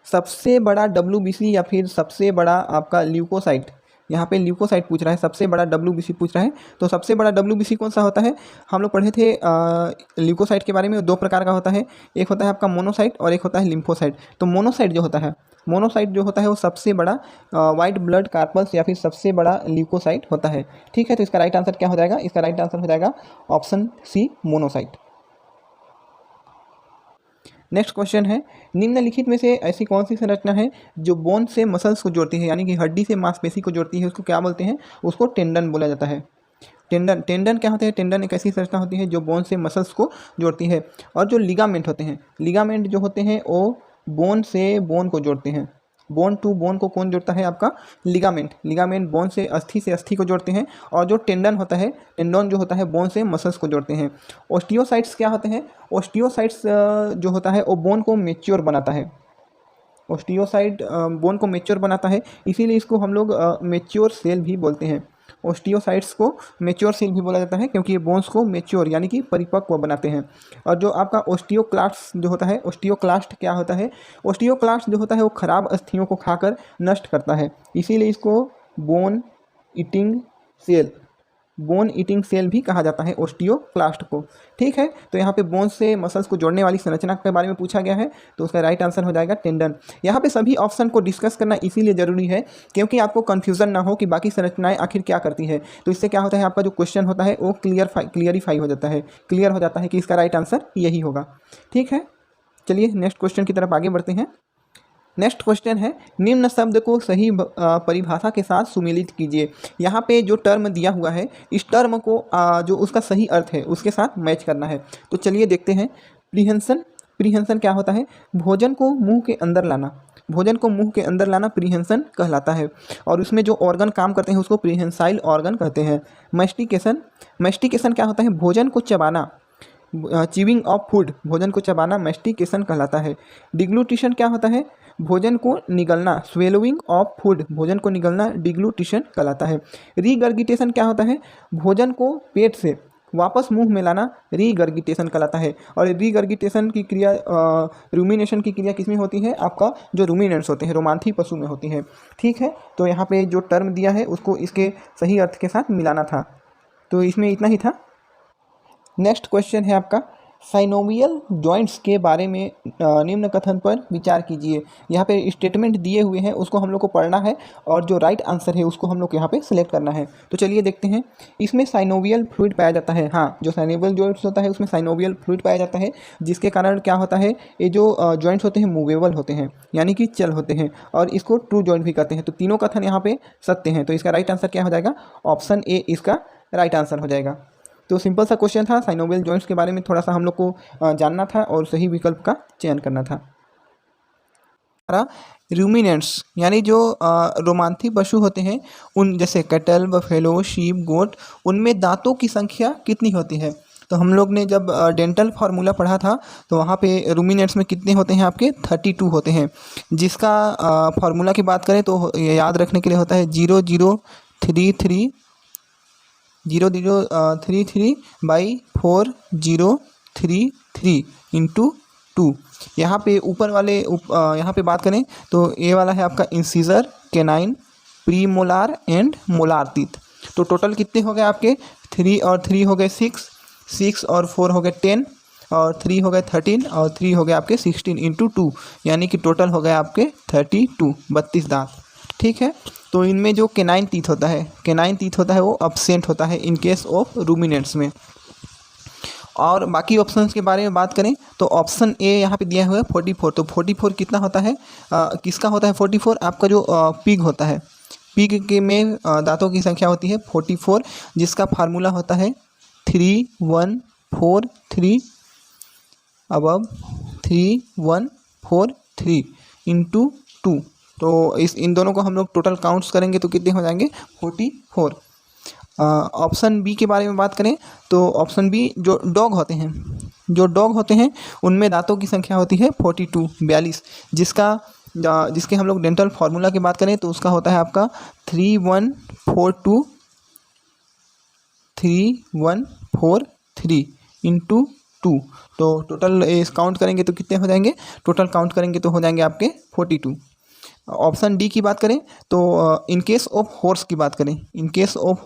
सबसे बड़ा WBC या फिर सबसे बड़ा आपका ल्यूकोसाइट। यहाँ पे ल्यूकोसाइट पूछ रहा है, सबसे बड़ा WBC पूछ रहा है। तो सबसे बड़ा WBC कौन सा होता है? हम लोग पढ़े थे ल्यूकोसाइट के बारे में, दो प्रकार का होता है, एक होता है आपका मोनोसाइट और एक होता है लिम्फोसाइट। तो मोनोसाइट जो होता है, मोनोसाइट जो होता है वो सबसे बड़ा वाइट ब्लड कार्पल्स या फिर सबसे बड़ा ल्यूकोसाइट होता है। ठीक है, तो इसका राइट आंसर क्या हो जाएगा? इसका राइट आंसर हो जाएगा option C, monocyte. Next question है निम्नलिखित में से ऐसी कौन सी संरचना है जो बोन से मसल्स को जोड़ती है, यानी कि हड्डी से मांसपेशी को जोड़ती है, उसको क्या बोलते हैं? उसको टेंडन बोला जाता है। टेंडन, टेंडन क्या होते हैं? टेंडन एक ऐसी संरचना होती है जो बोन से मसल्स को जोड़ती है। और जो लिगामेंट होते हैं, लिगामेंट जो होते हैं वो बोन से बोन को जोड़ते हैं। बोन टू बोन को कौन जोड़ता है? आपका लिगामेंट। लिगामेंट बोन से अस्थि को जोड़ते हैं। और जो टेंडन होता है, टेंडन जो होता है बोन से मसल्स को जोड़ते हैं। ओस्टियोसाइट्स क्या होते हैं? ओस्टियोसाइट्स जो होता है वो बोन को मैच्योर बनाता है। ओस्टियोसाइट बोन को मैच्योर बनाता है, इसीलिए इसको हम लोग मैच्योर सेल भी बोलते हैं। ओस्टियोसाइट्स को मैच्योर सेल भी बोला जाता है क्योंकि ये बोन्स को मैच्योर यानी कि परिपक्व बनाते हैं। और जो आपका ओस्टियोक्लास्ट जो होता है, ओस्टियोक्लास्ट क्या होता है? ओस्टियोक्लास्ट जो होता है वो खराब अस्थियों को खाकर नष्ट करता है, इसीलिए इसको bone eating cell, bone eating cell भी कहा जाता है ओस्टियोक्लास्ट को। ठीक है, तो यहाँ पे बोन से मसल्स को जोड़ने वाली संरचना के बारे में पूछा गया है, तो उसका राइट आंसर हो जाएगा टेंडन। यहाँ पे सभी ऑप्शन को डिस्कस करना इसीलिए ज़रूरी है क्योंकि आपको कन्फ्यूजन ना हो कि बाकी संरचनाएं आखिर क्या करती है। तो इससे क्या होता है, आपका जो क्वेश्चन होता है वो क्लियरिफाई हो जाता है, क्लियर हो जाता है कि इसका राइट आंसर यही होगा। ठीक है, चलिए नेक्स्ट क्वेश्चन की तरफ आगे बढ़ते हैं। नेक्स्ट क्वेश्चन है निम्न शब्द को सही परिभाषा के साथ सुमेलित कीजिए। यहाँ पे जो टर्म दिया हुआ है इस टर्म को जो उसका सही अर्थ है उसके साथ मैच करना है। तो चलिए देखते हैं। प्रीहेंशन, प्रीहेंशन क्या होता है? भोजन को मुंह के अंदर लाना, भोजन को मुंह के अंदर लाना प्रीहेंशन कहलाता है। और उसमें जो ऑर्गन काम करते हैं उसको प्रीहेंसाइल ऑर्गन कहते हैं। मैस्टिकेशन, मैस्टिकेशन क्या होता है? भोजन को चबाना, च्यूइंग ऑफ फूड, भोजन को चबाना मैस्टिकेशन कहलाता है। डिग्लूटिशन क्या होता है? भोजन को निगलना, स्वेलोइंग ऑफ फूड, भोजन को निगलना डिग्लूटिशन कहलाता है। रीगर्गिटेशन क्या होता है? भोजन को पेट से वापस मुंह में लाना रीगर्गिटेशन कहलाता है। और रीगर्गिटेशन की क्रिया, रूमिनेशन की क्रिया किसमें होती है? आपका जो रूमिनेंट्स होते हैं, रोमांथी पशु में होती है। ठीक है, तो यहाँ पे जो टर्म दिया है उसको इसके सही अर्थ के साथ मिलाना था, तो इसमें इतना ही था। नेक्स्ट क्वेश्चन है आपका साइनोवियल जॉइंट्स के बारे में निम्न कथन पर विचार कीजिए। यहाँ पे स्टेटमेंट दिए हुए हैं, उसको हम लोग को पढ़ना है और जो राइट आंसर है उसको हम लोग यहाँ पे सिलेक्ट करना है। तो चलिए देखते हैं। इसमें साइनोवियल फ्लूइड पाया जाता है। हाँ, जो साइनोवियल जॉइंट्स होता है उसमें साइनोवियल फ्लूइड पाया जाता है, जिसके कारण क्या होता है, ये जो जॉइंट्स होते हैं मूवेबल होते हैं, यानी कि चल होते हैं, और इसको ट्रू जॉइंट भी कहते हैं। तो तीनों कथन यहाँ पे सत्य हैं, तो इसका राइट आंसर क्या हो जाएगा? ऑप्शन ए इसका राइट आंसर हो जाएगा। तो सिंपल सा क्वेश्चन था, साइनोवियल जॉइंट्स के बारे में थोड़ा सा हम लोग को जानना था और सही विकल्प का चयन करना था। रूमिनेंट्स यानी जो रोमांथी पशु होते हैं, उन जैसे कैटल, बफेलो, शीप, गोट, उनमें दांतों की संख्या कितनी होती है? तो हम लोग ने जब डेंटल फार्मूला पढ़ा था तो वहाँ पे रूमिनेंट्स में कितने होते हैं? आपके 32 होते हैं, जिसका फार्मूला की बात करें तो याद रखने के लिए होता है 0033/4033 इंटू 2। यहाँ पे ऊपर वाले यहाँ पे बात करें तो ये वाला है आपका incisor, canine, pre molar and molar teeth. तो टोटल कितने हो गए आपके? 3 और 3 हो गए 6, 6 और 4 हो गए 10, और 3 हो गए 13, और 3 हो गए आपके 16 इंटू 2, यानी कि टोटल हो गए आपके 32 दांत। ठीक है, तो इनमें जो केनाइन टीथ होता है, केनाइन टीथ होता है वो अब्सेंट होता है इन केस ऑफ रूमिनेंट्स में। और बाकी ऑप्शंस के बारे में बात करें तो ऑप्शन ए यहाँ पे दिया हुआ है 44। तो 44 कितना होता है? किसका होता है 44? आपका जो पिग होता है, पिग के में दांतों की संख्या होती है 44, जिसका फार्मूला होता है 3143 अबव 3143 इंटू 2। तो इन दोनों को हम लोग टोटल काउंट्स करेंगे तो कितने हो जाएंगे? 44। ऑप्शन बी के बारे में बात करें तो ऑप्शन बी जो डॉग होते हैं, उनमें दांतों की संख्या होती है 42, जिसका जिसके हम लोग डेंटल फार्मूला की बात करें तो उसका होता है आपका 3143 इंटू 2। तो टोटल इस काउंट करेंगे तो कितने हो जाएंगे, टोटल काउंट करेंगे तो हो जाएंगे आपके 42। ऑप्शन डी की बात करें तो इन केस ऑफ हॉर्स की बात करें, इन केस ऑफ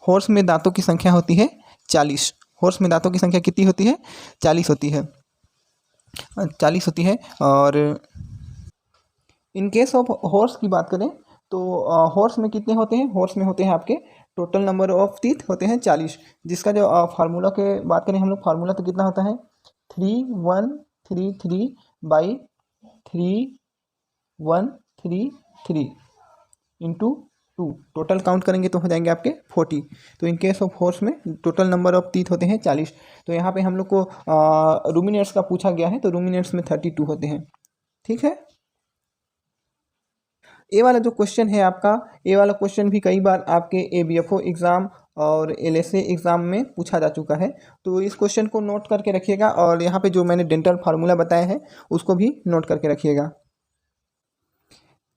हॉर्स में दांतों की संख्या होती है 40। हॉर्स में दांतों की संख्या कितनी होती है, 40 होती है, 40 होती है। और इन केस ऑफ हॉर्स की बात करें तो हॉर्स में कितने होते हैं, हॉर्स में होते हैं आपके टोटल नंबर ऑफ टीथ होते हैं 40। जिसका जो फार्मूला के बात करें हम लोग, फार्मूला तो कितना होता है 3133/3133 इंटू 2। टोटल काउंट करेंगे तो हो जाएंगे आपके 40। तो इन केस ऑफ हॉर्स में टोटल नंबर ऑफ टीथ होते हैं 40। तो यहाँ पे हम लोग को रूमिनेट्स का पूछा गया है, तो रूमिनेट्स में 32 होते हैं। ठीक है। ये वाला जो क्वेश्चन है आपका, ये वाला क्वेश्चन भी कई बार आपके ABFO एग्ज़ाम और LSA एग्ज़ाम में पूछा जा चुका है। तो इस क्वेश्चन को नोट करके रखिएगा, और यहाँ पे जो मैंने डेंटल फार्मूला बताया है उसको भी नोट करके रखिएगा।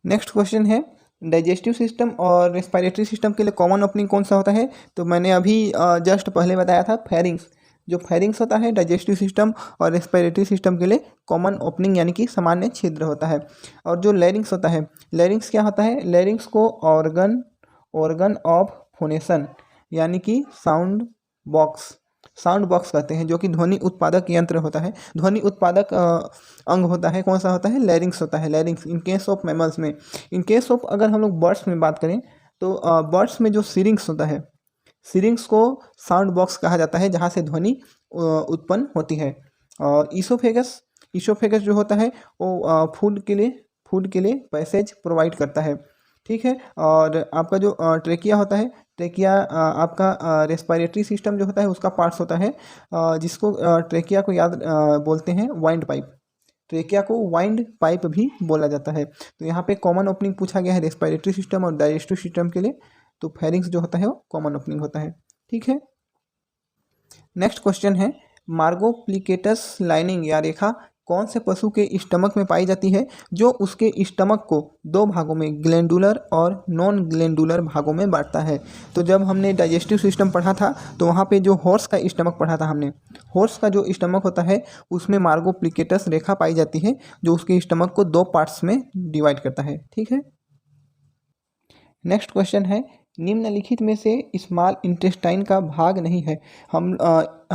नेक्स्ट क्वेश्चन है, डाइजेस्टिव सिस्टम और रेस्पिरेटरी सिस्टम के लिए कॉमन ओपनिंग कौन सा होता है। तो मैंने अभी जस्ट पहले बताया था फेरिंग्स। जो फेरिंग्स होता है डाइजेस्टिव सिस्टम और रेस्पिरेटरी सिस्टम के लिए कॉमन ओपनिंग यानी कि सामान्य छिद्र होता है। और जो लैरिंग्स होता है, लैरिंग्स क्या होता है, लैरिंग्स को ऑर्गन ऑफ फोनेशन यानी कि साउंड बॉक्स कहते हैं, जो कि ध्वनि उत्पादक यंत्र होता है, ध्वनि उत्पादक अंग होता है। कौन सा होता है, लैरिंग्स होता है, लैरिंग्स। इन केस ऑफ मैमल्स में, इन केस ऑफ अगर हम लोग बर्ड्स में बात करें तो बर्ड्स में जो सिरिंग्स होता है, सिरिंग्स को साउंड बॉक्स कहा जाता है, जहाँ से ध्वनि उत्पन्न होती है। और ईसोफेगस जो होता है वो फूड के लिए पैसेज प्रोवाइड करता है। ठीक है। और आपका जो ट्रेकिया होता है, ट्रेकिया आपका रेस्पिरेटरी सिस्टम जो होता है उसका पार्ट्स होता है, जिसको ट्रेकिया को बोलते हैं वाइंड पाइप। ट्रेकिया को वाइंड पाइप भी बोला जाता है। तो यहाँ पे कॉमन ओपनिंग पूछा गया है रेस्पिरेटरी सिस्टम और डाइजेस्टिव सिस्टम के लिए, तो फेरिंग्स जो होता है वो कॉमन ओपनिंग होता है। ठीक है। नेक्स्ट क्वेश्चन है, मार्गोप्लिकेटस लाइनिंग या रेखा कौन से पशु के स्टमक में पाई जाती है, जो उसके स्टमक को दो भागों में ग्लैंडुलर और नॉन ग्लैंडुलर भागों में बांटता है। तो जब हमने डाइजेस्टिव सिस्टम पढ़ा था तो वहाँ पे जो हॉर्स का स्टमक पढ़ा था हमने, हॉर्स का जो स्टमक होता है उसमें मार्गोप्लिकेटस रेखा पाई जाती है, जो उसके स्टमक को दो पार्ट्स में डिवाइड करता है। ठीक है। नेक्स्ट क्वेश्चन है, निम्नलिखित में से स्मॉल इंटेस्टाइन का भाग नहीं है। हम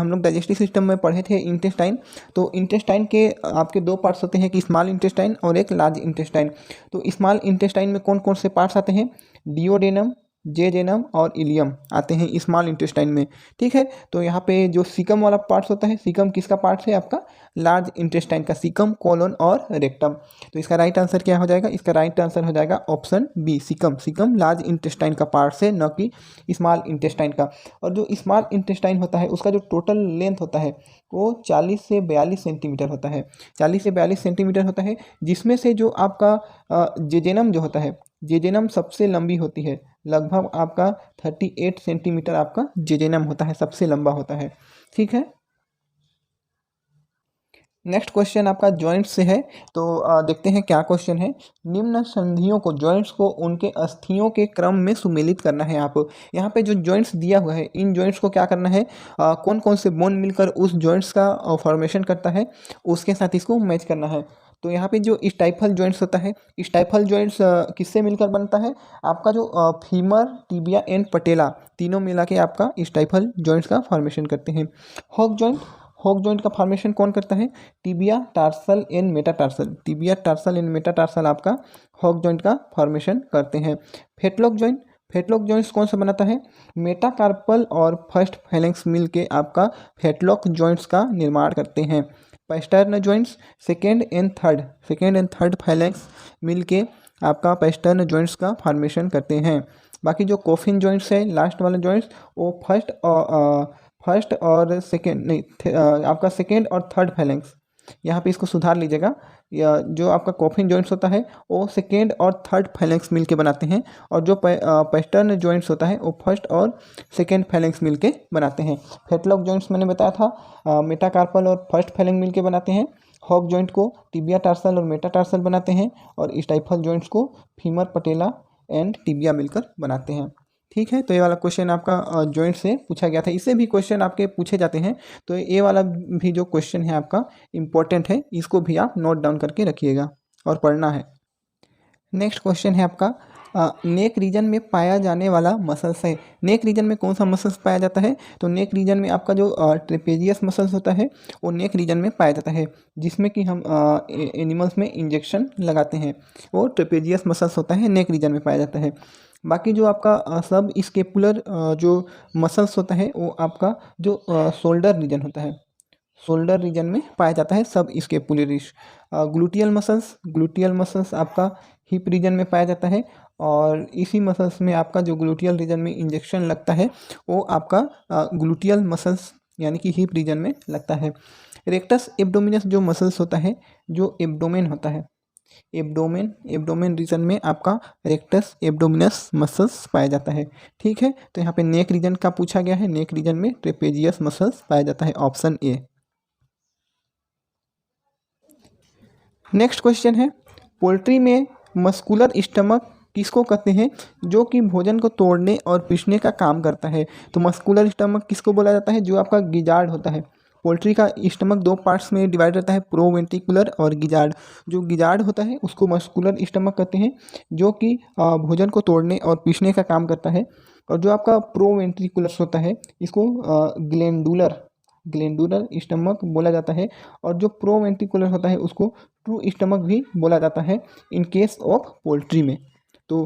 लोग डाइजेस्टिव सिस्टम में पढ़े थे इंटेस्टाइन। तो इंटेस्टाइन के आपके दो पार्ट्स होते हैं, कि स्मॉल इंटेस्टाइन और एक लार्ज इंटेस्टाइन। तो स्मॉल इंटेस्टाइन में कौन कौन से पार्ट्स आते हैं, डिओडेनम, जेजेनम और इलियम आते हैं स्मॉल इंटेस्टाइन में। ठीक है। तो यहाँ पे जो सीकम वाला पार्ट्स होता है, सीकम किसका पार्ट्स है, आपका लार्ज इंटेस्टाइन का, सीकम, कोलन और रेक्टम। तो इसका राइट आंसर क्या हो जाएगा, इसका राइट आंसर हो जाएगा option B, caecum large intestine का पार्ट्स है, न कि स्मॉल इंटेस्टाइन का। और जो स्मॉल इंटेस्टाइन होता है उसका जो टोटल लेंथ होता है वो 40 से 42 सेंटीमीटर होता है, 40 से 42 सेंटीमीटर होता है। जिसमें से जो आपका जेजेनम जो होता है, जेजेनम सबसे लंबी होती है, लगभग आपका 38 सेंटीमीटर आपका जेजेनम होता है, सबसे लंबा होता है। ठीक है। नेक्स्ट क्वेश्चन आपका जॉइंट्स से है। तो देखते हैं क्या क्वेश्चन है। निम्न संधियों को, जॉइंट्स को उनके अस्थियों के क्रम में सुमेलित करना है। आप यहाँ पे जो जॉइंट्स दिया हुआ है, इन जॉइंट्स को क्या करना है, कौन कौन से बोन मिलकर उस जॉइंट्स का फॉर्मेशन करता है, उसके साथ इसको मैच करना है। तो यहाँ पे जो स्टाइफल जॉइंट्स होता है, स्टाइफल जॉइंट्स किससे मिलकर बनता है, आपका जो फीमर, टिबिया एंड पटेला तीनों मिला के आपका स्टाइफल जॉइंट्स का फॉर्मेशन करते हैं। हॉक जॉइंट का फॉर्मेशन कौन करता है, tibia tarsal and metatarsal, tibia tarsal and metatarsal आपका हॉक जॉइंट का फॉर्मेशन करते हैं। फेटलॉक जॉइंट्स कौन सा बनाता है, मेटाकार्पल और फर्स्ट फैलेंक्स मिल के आपका फेटलॉक जॉइंट्स का निर्माण करते हैं। Pastern joints second and third phalanx मिल के आपका पेस्टर्न जॉइंट्स का फॉर्मेशन करते हैं। बाकी जो कॉफिन जॉइंट्स है, लास्ट वाले जॉइंट्स, वो फर्स्ट और सेकेंड नहीं, आपका सेकेंड और थर्ड फैलेंक्स, यहाँ पे इसको सुधार लीजिएगा। या जो आपका कॉफिन जॉइंट्स होता है वो सेकेंड और थर्ड फैलेंक्स मिलके बनाते हैं, और जो पेस्टर्न जॉइंट्स होता है वो फर्स्ट और सेकेंड फैलेंक्स मिलके बनाते हैं। फेटलॉक जॉइंट्स मैंने बताया था मेटाकार्पल और फर्स्ट फैलेंक्स मिलके बनाते हैं, हॉक जॉइंट को टिबिया टार्सल और मेटाटार्सल बनाते हैं, और स्टाइफल जॉइंट्स को फीमर, पटेला एंड टिबिया मिलकर बनाते हैं। ठीक है, तो ये वाला क्वेश्चन आपका जॉइंट से पूछा गया था। इससे भी क्वेश्चन आपके पूछे जाते हैं, तो ये वाला भी जो क्वेश्चन है आपका इम्पोर्टेंट है, इसको भी आप नोट डाउन करके रखिएगा और पढ़ना है। नेक्स्ट क्वेश्चन है आपका नेक रीजन में पाया जाने वाला मसल्स है। नेक रीजन में कौन सा मसल्स पाया जाता है? तो नेक रीजन में आपका जो ट्रेपेजियस मसल्स होता है वो नेक रीजन में पाया जाता है, जिसमें कि हम एनिमल्स में इंजेक्शन लगाते हैं, वो ट्रेपेजियस मसल्स होता है, नेक रीजन में पाया जाता है। बाकी जो आपका सब स्केपुलर जो मसल्स होता है वो आपका जो शोल्डर रीजन होता है, शोल्डर रीजन में पाया जाता है सब स्केपुलरिस। ग्लूटियल मसल्स आपका हिप रीजन में पाया जाता है, और इसी मसल्स में आपका जो ग्लूटियल रीजन में इंजेक्शन लगता है वो आपका ग्लूटियल मसल्स यानी कि हिप रीजन में लगता है। रेक्टस एब्डोमिनस जो मसल्स होता है, जो एब्डोमेन होता है, एब्डोमेन रीजन में आपका रेक्टस एब्डोमिनस मसल्स पाया जाता है। ठीक है, तो यहाँ पे नेक रीजन का पूछा गया है, नेक रीजन में ट्रेपेजियस मसल्स पाया जाता है, ऑप्शन ए। नेक्स्ट क्वेश्चन है पोल्ट्री में मस्कुलर स्टमक किसको कहते हैं, जो कि भोजन को तोड़ने और पीसने का काम करता है? तो मस्कुलर स्टमक किसको बोला जाता है? जो आपका गिजार्ड होता है। पोल्ट्री का स्टमक दो पार्ट्स में डिवाइड रहता है, प्रोवेंट्रिकुलर और गिजार्ड। जो गिजार्ड होता है उसको मस्कुलर स्टमक कहते हैं, जो कि भोजन को तोड़ने और पीसने का काम करता है। और जो आपका प्रोवेंट्रिकुलस होता है इसको ग्लैंडुलर स्टमक बोला जाता है, और जो प्रोवेंट्रिकुलर होता है उसको ट्रू स्टमक भी बोला जाता है इन केस ऑफ पोल्ट्री में। तो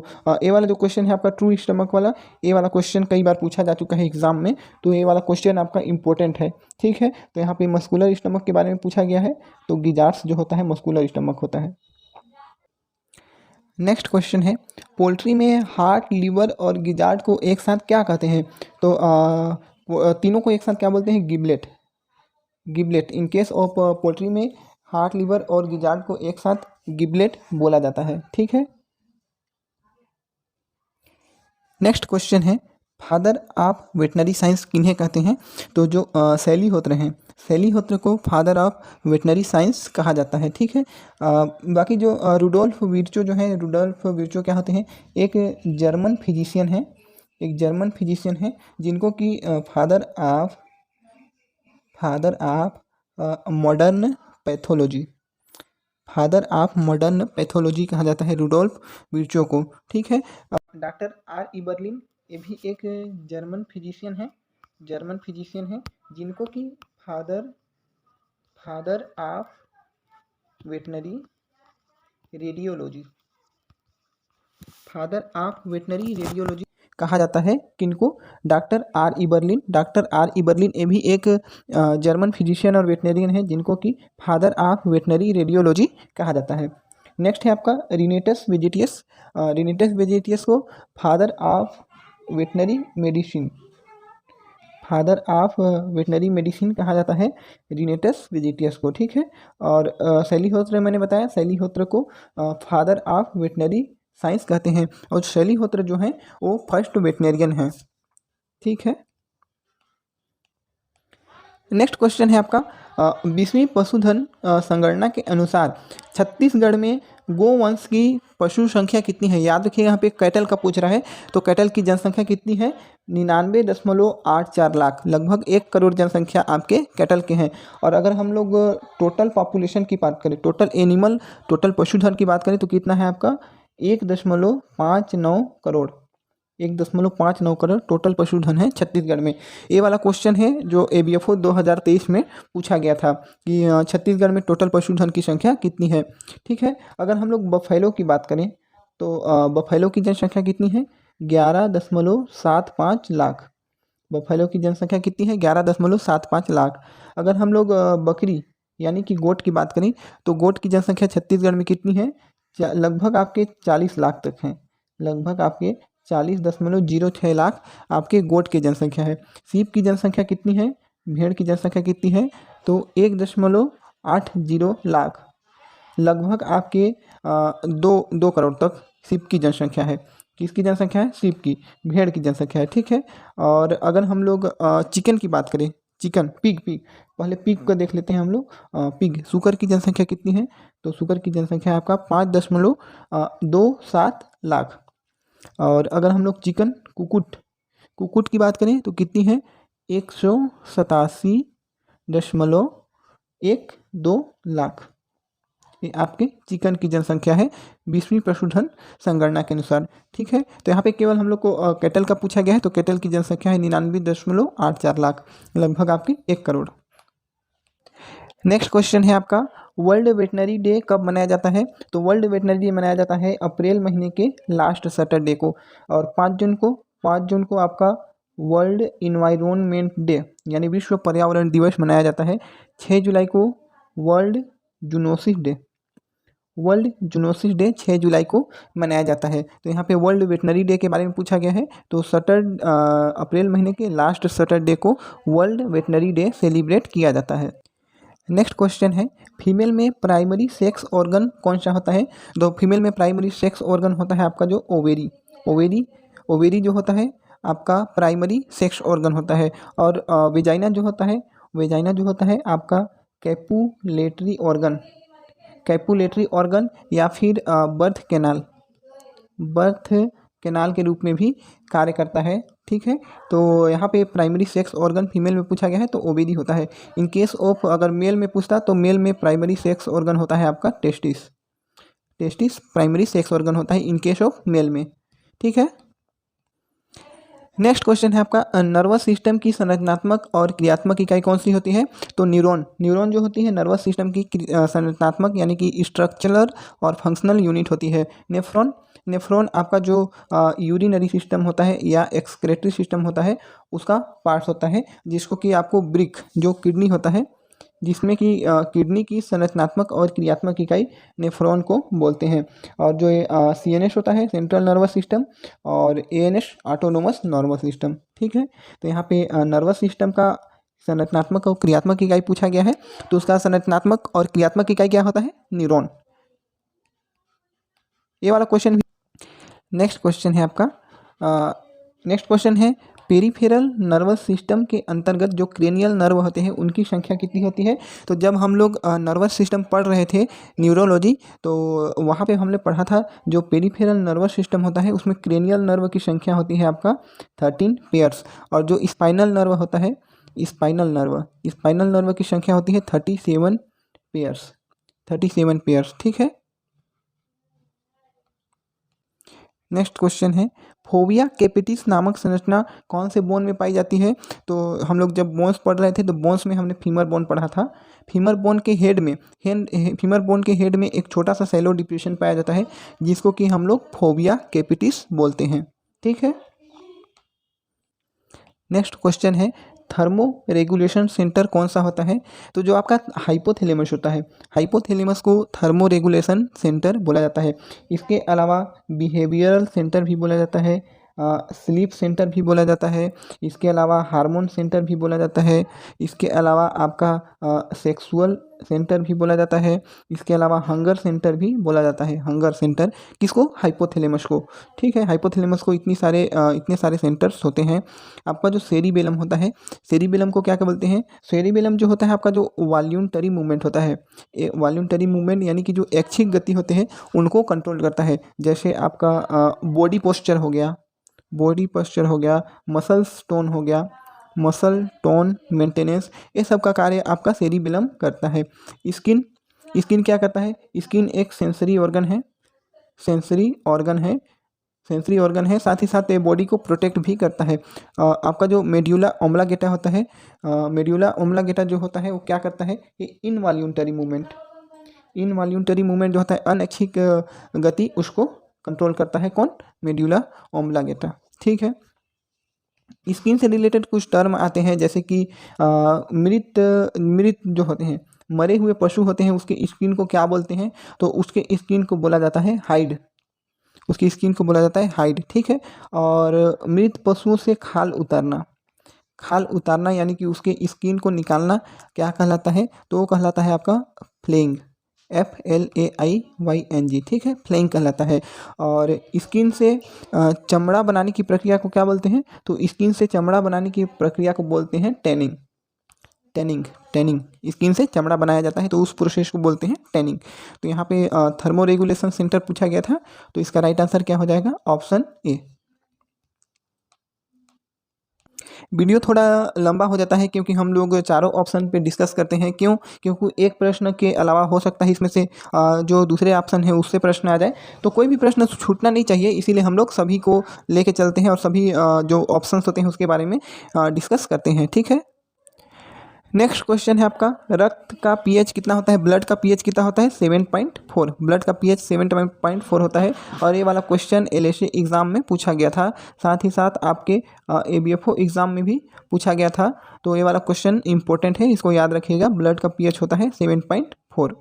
ये वाला जो क्वेश्चन है आपका ट्रू स्टमक वाला, ये वाला क्वेश्चन कई बार पूछा जा चुका है एग्जाम में, तो ये वाला क्वेश्चन आपका इंपॉर्टेंट है। ठीक है, तो यहाँ पे मस्कुलर स्टमक के बारे में पूछा गया है, तो गिजार्ड्स जो होता है मस्कुलर स्टमक होता है। नेक्स्ट क्वेश्चन है पोल्ट्री में हार्ट, लीवर और गिजार्ड को एक साथ क्या कहते हैं? तो तीनों को एक साथ क्या बोलते हैं? गिबलेट। इन केस ऑफ पोल्ट्री में हार्ट, लीवर और गिजार्ड को एक साथ गिबलेट बोला जाता है। ठीक है, नेक्स्ट क्वेश्चन है फादर ऑफ वेटनरी साइंस किन्हें कहते हैं? तो जो शैलीहोत्र हैं, शैलीहोत्र को फादर ऑफ वेटनरी साइंस कहा जाता है। ठीक है, बाकी जो रुडोल्फ विर्चो जो है, रुडोल्फ विर्चो क्या होते हैं? एक जर्मन फिजिशियन है जिनको कि फादर ऑफ मॉडर्न पैथोलॉजी कहा जाता है रुडोल्फ विर्चो को। ठीक है, डॉक्टर आर इबरलिन ये भी एक जर्मन फिजिशियन है जिनको कि फादर ऑफ वेटनरी रेडियोलॉजी कहा जाता है। किनको? डॉक्टर आर इबरलिन ये भी एक जर्मन फिजिशियन और वेटनरियन है जिनको कि फादर ऑफ वेटनरी रेडियोलॉजी कहा जाता है। नेक्स्ट है आपका रिनेटस वेजिटियस को फादर ऑफ वेटनरी मेडिसिन कहा जाता है, रिनेटस वेजिटियस को। ठीक है, और शैलीहोत्र मैंने बताया, शैलीहोत्र को फादर ऑफ वेटनरी साइंस कहते हैं, और शैलीहोत्र जो है वो फर्स्ट वेटनरियन है। ठीक है, नेक्स्ट क्वेश्चन है आपका 20वीं पशुधन संगणना के अनुसार छत्तीसगढ़ में गोवंश की पशु संख्या कितनी है? याद रखिए यहाँ पे कैटल का पूछ रहा है, तो कैटल की जनसंख्या कितनी है? 99.84 लाख, लगभग 1 करोड़ जनसंख्या आपके कैटल के हैं। और अगर हम लोग टोटल पॉपुलेशन की बात करें, टोटल पशुधन की बात करें, तो कितना है आपका? 1.59 करोड़, 1.59 करोड़ टोटल पशुधन है छत्तीसगढ़ में। ये वाला क्वेश्चन है जो ABFO 2023 में पूछा गया था कि छत्तीसगढ़ में टोटल पशुधन की संख्या कितनी है। ठीक है, अगर हम लोग बफेलो की बात करें तो बफेलो की जनसंख्या कितनी है? 11.75 लाख। बफेलो की जनसंख्या कितनी है? 11.75 लाख। अगर हम लोग बकरी यानी कि गोट की बात करें तो गोट की जनसंख्या छत्तीसगढ़ में कितनी है? लगभग आपके 40 लाख तक हैं, लगभग आपके 40.06 लाख आपके गोट की जनसंख्या है। सीप की जनसंख्या कितनी है? भेड़ की जनसंख्या कितनी है? तो 1.80 लाख, लगभग आपके 2 करोड़ तक सीप की जनसंख्या है। किसकी जनसंख्या है? सीप की, भेड़ की जनसंख्या है। ठीक है, और अगर हम लोग चिकन की बात करें चिकन, पिग पिग पहले पिग को देख लेते हैं हम लोग। पिग सुकर की जनसंख्या कितनी है? तो सुकर की जनसंख्या आपका 5.27 लाख। और अगर हम लोग चिकन कुकुट कुकुट की बात करें तो कितनी है? 187.12 लाख। ये आपके चिकन की जनसंख्या है 20वीं पशुधन संगणना के अनुसार। ठीक है, तो यहाँ पे केवल हम लोग को कैटल का पूछा गया है, तो कैटल की जनसंख्या है 99.84 लाख, लगभग आपके 1 करोड़। नेक्स्ट क्वेश्चन है आपका, वर्ल्ड वेटनरी डे कब मनाया जाता है? तो वर्ल्ड वेटनरी डे मनाया जाता है अप्रैल महीने के लास्ट सैटरडे को। और 5 जून को आपका वर्ल्ड इन्वायरमेंट डे यानी विश्व पर्यावरण दिवस मनाया जाता है। 6 जुलाई को वर्ल्ड जूनोसिस डे 6 जुलाई को मनाया जाता है। तो यहाँ पे वर्ल्ड वेटनरी डे के बारे में पूछा गया है, तो अप्रैल महीने के लास्ट सैटरडे को वर्ल्ड वेटनरी डे सेलिब्रेट किया जाता है। नेक्स्ट क्वेश्चन है, फीमेल में प्राइमरी सेक्स ऑर्गन कौन सा होता है? तो फीमेल में प्राइमरी सेक्स ऑर्गन होता है आपका जो ओवेरी जो होता है आपका प्राइमरी सेक्स ऑर्गन होता है। और वेजाइना जो होता है आपका कैपुलेटरी ऑर्गन या फिर बर्थ कैनाल के रूप में भी कार्य करता है। ठीक है, तो यहाँ पे प्राइमरी सेक्स ऑर्गन फीमेल में पूछा गया है तो ओवेरी होता है। इन केस ऑफ अगर मेल में पूछता तो मेल में प्राइमरी सेक्स ऑर्गन होता है आपका टेस्टिस प्राइमरी सेक्स ऑर्गन होता है इन केस ऑफ मेल में। ठीक है, नेक्स्ट क्वेश्चन है आपका, नर्वस सिस्टम की संरचनात्मक और क्रियात्मक इकाई कौन सी होती है? तो न्यूरॉन जो होती है नर्वस सिस्टम की संरचनात्मक यानी कि स्ट्रक्चरल और फंक्शनल यूनिट होती है। नेफ्रॉन आपका जो यूरिनरी सिस्टम होता है या एक्सक्रेटरी सिस्टम होता है उसका पार्ट्स होता है, जिसको कि आपको ब्रिक जो किडनी होता है जिसमें कि किडनी की संरचनात्मक और क्रियात्मक इकाई नेफ्रॉन को बोलते हैं। और जो CNS होता है सेंट्रल नर्वस सिस्टम और ANS ऑटोनोमस नर्वस सिस्टम। ठीक है, तो यहाँ पे नर्वस सिस्टम का संरचनात्मक और क्रियात्मक इकाई पूछा गया है, तो उसका संरचनात्मक और क्रियात्मक इकाई क्या होता है? न्यूरॉन। ये वाला क्वेश्चन भी। नेक्स्ट क्वेश्चन है पेरिफेरल नर्वस सिस्टम के अंतर्गत जो क्रेनियल नर्व होते हैं उनकी संख्या कितनी होती है? तो जब हम लोग नर्वस सिस्टम पढ़ रहे थे न्यूरोलॉजी, तो वहाँ पे हमने पढ़ा था जो पेरिफेरल नर्वस सिस्टम होता है उसमें क्रेनियल नर्व की संख्या होती है आपका 13 पेयर्स। और जो स्पाइनल नर्व होता है स्पाइनल नर्व की संख्या होती है 37 पेयर्स। ठीक है, नेक्स्ट क्वेश्चन है, फोबिया कैपिटिस नामक संरचना कौन से बोन में पाई जाती है? तो हम लोग जब बोन्स पढ़ रहे थे तो बोन्स में हमने फीमर बोन पढ़ा था। फीमर बोन के हेड में एक छोटा सा सैलो डिप्रेशन पाया जाता है जिसको कि हम लोग फोबिया कैपिटिस बोलते हैं। ठीक है, नेक्स्ट क्वेश्चन है, थर्मो रेगुलेशन सेंटर कौन सा होता है? तो जो आपका हाइपोथैलेमस होता है, हाइपोथैलेमस को थर्मो रेगुलेशन सेंटर बोला जाता है। इसके अलावा बिहेवियरल सेंटर भी बोला जाता है, स्लीप सेंटर भी बोला जाता है, इसके अलावा हार्मोन सेंटर भी बोला जाता है, इसके अलावा आपका सेक्सुअल सेंटर भी बोला जाता है, इसके अलावा हंगर सेंटर भी बोला जाता है। हंगर सेंटर किसको? हाइपोथैलेमस को। ठीक है, हाइपोथैलेमस को इतने सारे सेंटर्स होते हैं। आपका जो सेरिबेलम होता है, सेरिबेलम को क्या बोलते हैं? सेरिबेलम जो होता है आपका जो वॉल्यूंटरी मूवमेंट होता है, वॉल्यूंटरी मूवमेंट यानी कि जो ऐच्छिक गति होते हैं उनको कंट्रोल करता है। जैसे आपका बॉडी पोस्चर हो गया, मसल टोन मेंटेनेंस, ये सब का कार्य आपका सेरिबेलम करता है। स्किन क्या करता है? स्किन एक सेंसरी ऑर्गन है, साथ ही साथ ये बॉडी को प्रोटेक्ट भी करता है। आपका जो मेड्यूला ओब्लांगेटा होता है, मेड्यूला ओब्लांगेटा जो होता है वो क्या करता है? ये इनवॉल्यूंटरी मूवमेंट जो होता है अनैच्छिक गति उसको कंट्रोल करता है। कौन? Medulla oblongata. ठीक है, स्किन से रिलेटेड कुछ टर्म आते हैं जैसे कि मृत जो होते हैं, मरे हुए पशु होते हैं, उसके स्किन को क्या बोलते हैं? तो उसके स्किन को बोला जाता है हाइड। ठीक है, और मृत पशुओं से खाल उतारना यानी कि उसके स्किन को निकालना क्या कहलाता है? तो वो कहलाता है आपका फ्लेइंग, FLAIYNG। ठीक है, फ्लेइंग कहलाता है। और स्किन से चमड़ा बनाने की प्रक्रिया को क्या बोलते हैं? तो स्किन से चमड़ा बनाने की प्रक्रिया को बोलते हैं टैनिंग। टैनिंग, टैनिंग स्किन से चमड़ा बनाया जाता है तो उस प्रोसेस को बोलते हैं टैनिंग। तो यहाँ पे थर्मो रेगुलेशन सेंटर पूछा गया था, तो इसका राइट आंसर क्या हो जाएगा? Option A. वीडियो थोड़ा लंबा हो जाता है क्योंकि हम लोग चारों ऑप्शन पे डिस्कस करते हैं। क्यों? क्योंकि एक प्रश्न के अलावा हो सकता है इसमें से जो दूसरे ऑप्शन है उससे प्रश्न आ जाए, तो कोई भी प्रश्न छूटना नहीं चाहिए, इसीलिए हम लोग सभी को लेके चलते हैं और सभी जो ऑप्शंस होते हैं उसके बारे में डिस्कस करते हैं। ठीक है, नेक्स्ट क्वेश्चन है आपका, रक्त का पीएच कितना होता है? ब्लड का पीएच कितना होता है? 7.4। ब्लड का पीएच 7.4 होता है। और ये वाला क्वेश्चन एलएसी एग्ज़ाम में पूछा गया था, साथ ही साथ आपके एबीएफओ एग्ज़ाम में भी पूछा गया था। तो ये वाला क्वेश्चन इंपॉर्टेंट है, इसको याद रखिएगा। ब्लड का पीएच होता है 7.4।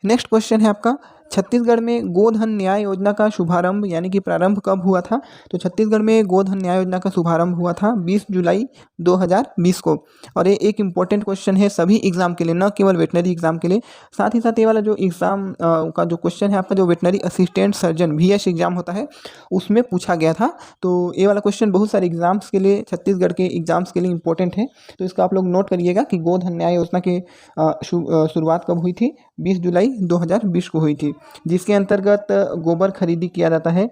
नेक्स्ट क्वेश्चन है आपका, छत्तीसगढ़ में गोधन न्याय योजना का शुभारंभ यानी कि प्रारंभ कब हुआ था? तो छत्तीसगढ़ में गोधन न्याय योजना का शुभारंभ हुआ था 20 जुलाई 2020 को। और ये एक इम्पॉर्टेंट क्वेश्चन है सभी एग्जाम के लिए, न केवल वेटनरी एग्जाम के लिए। साथ ही साथ ये वाला जो एग्ज़ाम का जो क्वेश्चन है आपका, जो veterinary assistant surgeon VS exam होता है उसमें पूछा गया था। तो ये वाला क्वेश्चन बहुत सारे एग्जाम्स के लिए, छत्तीसगढ़ के एग्जाम्स के लिए इंपॉर्टेंट है। तो इसका आप लोग नोट करिएगा कि गोधन न्याय योजना की शुरुआत कब हुई थी? 20 जुलाई 2020 को हुई थी, जिसके अंतर्गत गोबर खरीदी किया जाता है।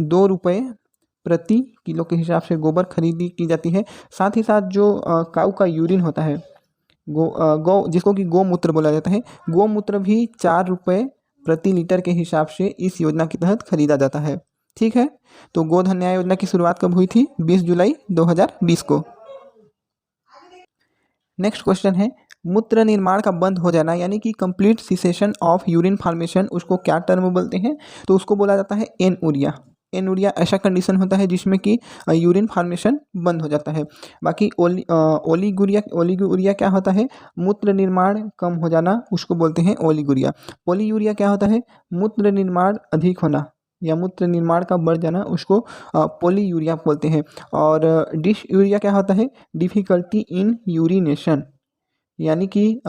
2 रुपये प्रति किलो के हिसाब से गोबर खरीदी की जाती है। साथ ही साथ जो काऊ का यूरिन होता है, गौ जिसको कि गौमूत्र बोला जाता है, गौमूत्र भी 4 रुपये प्रति लीटर के हिसाब से इस योजना के तहत खरीदा जाता है। ठीक है, तो गोधन न्याय योजना की शुरुआत कब हुई थी? 20 जुलाई 2020 को। नेक्स्ट क्वेश्चन है, मूत्र निर्माण का बंद हो जाना यानी कि complete cessation of urine formation, उसको क्या टर्म बोलते हैं? तो उसको बोला जाता है एनूरिया। एनूरिया ऐसा कंडीशन होता है जिसमें कि यूरिन फॉर्मेशन बंद हो जाता है। बाकी ओलीगुरिया क्या होता है? मूत्र निर्माण कम हो जाना, उसको बोलते हैं ओलीगुरिया। पोलीयूरिया क्या होता है? मूत्र निर्माण अधिक होना या मूत्र निर्माण का बढ़ जाना, उसको पोलीयूरिया बोलते हैं। और डिसयूरिया क्या होता है? डिफ़िकल्टी इन यूरिनेशन यानी कि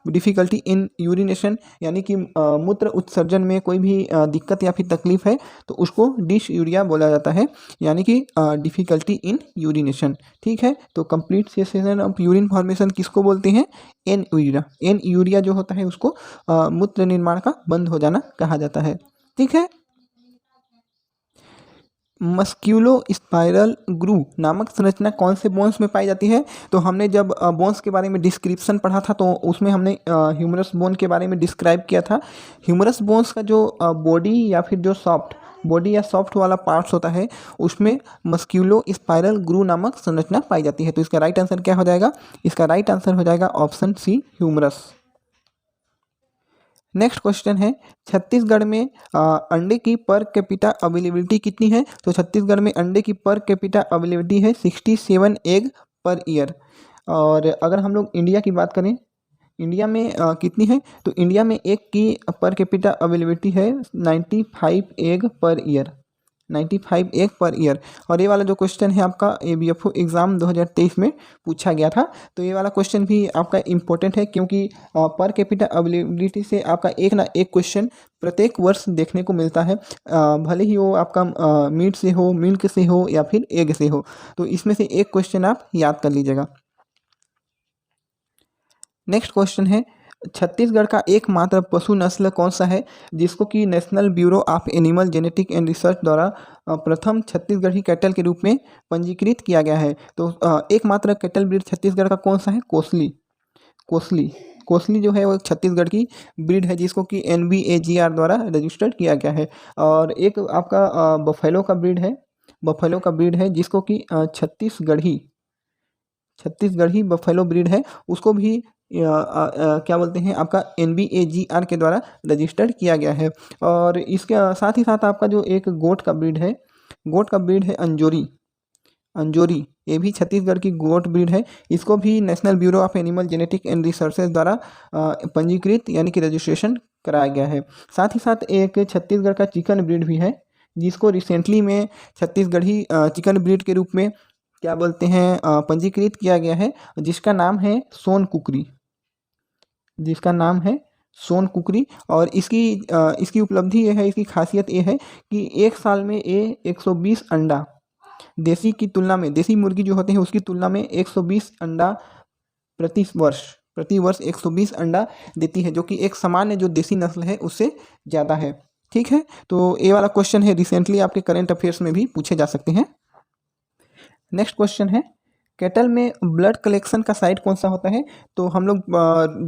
डिफ़िकल्टी इन यूरिनेशन यानी कि मूत्र उत्सर्जन में कोई भी दिक्कत या फिर तकलीफ़ है तो उसको डिसयूरिया बोला जाता है, यानी कि डिफ़िकल्टी इन यूरिनेशन। ठीक है, तो complete cessation of urine formation किसको बोलते हैं? एनयूरिया। एनयूरिया जो होता है उसको मूत्र निर्माण का बंद हो जाना कहा जाता है। ठीक है, मस्क्यूलो स्पाइरल ग्रू नामक संरचना कौन से बोन्स में पाई जाती है? तो हमने जब बोन्स के बारे में डिस्क्रिप्शन पढ़ा था तो उसमें हमने ह्यूमरस बोन के बारे में डिस्क्राइब किया था। ह्यूमरस बोन्स का जो बॉडी या फिर जो सॉफ्ट बॉडी या सॉफ्ट वाला पार्ट्स होता है उसमें मस्क्यूलो स्पाइरल ग्रू नामक संरचना पाई जाती है। तो इसका राइट आंसर क्या हो जाएगा? इसका राइट आंसर हो जाएगा option C, humerus. Next question है, छत्तीसगढ़ में अंडे की पर कैपिटा अवेलेबिलिटी कितनी है? तो छत्तीसगढ़ में अंडे की पर कैपिटा अवेलेबिलिटी है 67 एग पर ईयर। और अगर हम लोग इंडिया की बात करें, इंडिया में कितनी है? तो इंडिया में एक की पर कैपिटा अवेलेबिलिटी है 95 egg per year, 95 egg per year. और ये वाला जो क्वेश्चन है आपका एबीएफओ एग्ज़ाम 2023 में पूछा गया था। तो ये वाला क्वेश्चन भी आपका इम्पोर्टेंट है क्योंकि पर कैपिटा अवेलेबिलिटी से आपका एक ना एक क्वेश्चन प्रत्येक वर्ष देखने को मिलता है, भले ही वो आपका मीट से हो, मिल्क से हो या फिर एग से हो। तो इसमें से एक क्वेश्चन आप याद कर लीजिएगा। नेक्स्ट क्वेश्चन है, छत्तीसगढ़ का एकमात्र पशु नस्ल कौन सा है जिसको कि national bureau of animal genetic and research द्वारा प्रथम छत्तीसगढ़ी कैटल के रूप में पंजीकृत किया गया है? तो एकमात्र कैटल ब्रीड छत्तीसगढ़ का कौन सा है? कोसली। कोसली कोसली जो है वो एक छत्तीसगढ़ की ब्रीड है जिसको कि NBAGR द्वारा रजिस्टर्ड किया गया है। और एक आपका बफेलो का ब्रीड है, बफेलो का ब्रीड है जिसको कि छत्तीसगढ़ी बफेलो ब्रीड है, उसको भी क्या बोलते हैं आपका NBAGR के द्वारा रजिस्टर्ड किया गया है। और इसके साथ ही साथ आपका जो एक गोट का ब्रीड है, गोट का ब्रीड है अंजोरी। अंजोरी ये भी छत्तीसगढ़ की गोट ब्रीड है, इसको भी national bureau of animal genetic and researches द्वारा पंजीकृत यानी कि रजिस्ट्रेशन कराया गया है। साथ ही साथ एक छत्तीसगढ़ का चिकन ब्रीड भी है जिसको रिसेंटली में छत्तीसगढ़ी चिकन ब्रीड के रूप में क्या बोलते हैं पंजीकृत किया गया है, जिसका नाम है सोन कुकरी, जिसका नाम है सोन कुकरी। और इसकी उपलब्धि ये है, इसकी खासियत ये है कि एक साल में ये 120 अंडा देसी की तुलना में, देसी मुर्गी जो होते हैं उसकी तुलना में 120 अंडा प्रति वर्ष 120 अंडा देती है, जो कि एक सामान्य जो देसी नस्ल है उससे ज़्यादा है। ठीक है, तो ये वाला क्वेश्चन है, रिसेंटली आपके करंट अफेयर्स में भी पूछे जा सकते हैं। नेक्स्ट क्वेश्चन है, कैटल में ब्लड कलेक्शन का साइट कौन सा होता है? तो हम लोग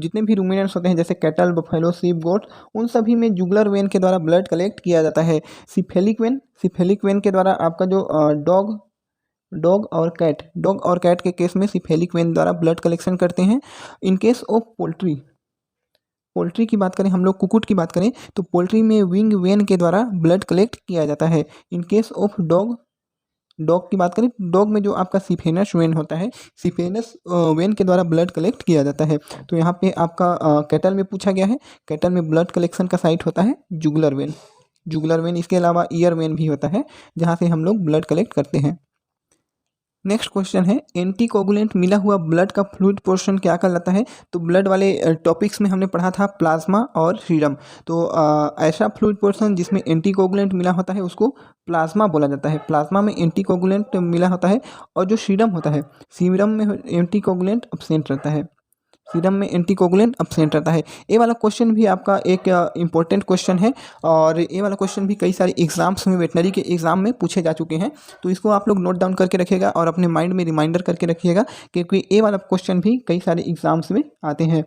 जितने भी रूमिनेंट्स होते हैं जैसे कैटल, बफेलो, शीप, गोट, उन सभी में जुगुलर वेन के द्वारा ब्लड कलेक्ट किया जाता है। सिफेलिक वेन के द्वारा आपका जो डॉग और कैट के केस में सिफेलिक वेन द्वारा ब्लड कलेक्शन करते हैं। इन केस ऑफ पोल्ट्री की बात करें, हम लोग कुकुट की बात करें, तो पोल्ट्री में विंग वेन के द्वारा ब्लड कलेक्ट किया जाता है। इन केस ऑफ डॉग की बात करें, डॉग में जो आपका सिफेनस वेन होता है, सिफेनस वेन के द्वारा ब्लड कलेक्ट किया जाता है। तो यहाँ पे आपका कैटल में पूछा गया है, कैटल में ब्लड कलेक्शन का साइट होता है जुगुलर वेन। इसके अलावा ईयर वेन भी होता है जहाँ से हम लोग ब्लड कलेक्ट करते हैं। नेक्स्ट क्वेश्चन है, एंटीकोगुलेंट मिला हुआ ब्लड का फ्लूइड पोर्शन क्या कहलाता है? तो ब्लड वाले टॉपिक्स में हमने पढ़ा था प्लाज्मा और सीरम। तो ऐसा फ्लूइड पोर्शन जिसमें एंटीकोगुलेंट मिला होता है उसको प्लाज्मा बोला जाता है। प्लाज्मा में एंटीकोगुलेंट मिला होता है, और जो सीरम होता है, सीरम में एंटीकोगुलेंट अब्सेंट रहता है। ये वाला क्वेश्चन भी आपका एक इम्पोर्टेंट क्वेश्चन है, और ये वाला क्वेश्चन भी कई सारे एग्जाम्स में, वेटनरी के एग्जाम में पूछे जा चुके हैं। तो इसको आप लोग नोट डाउन करके रखिएगा और अपने माइंड में रिमाइंडर करके रखिएगा, क्योंकि ये वाला क्वेश्चन भी कई सारे एग्जाम्स में आते हैं।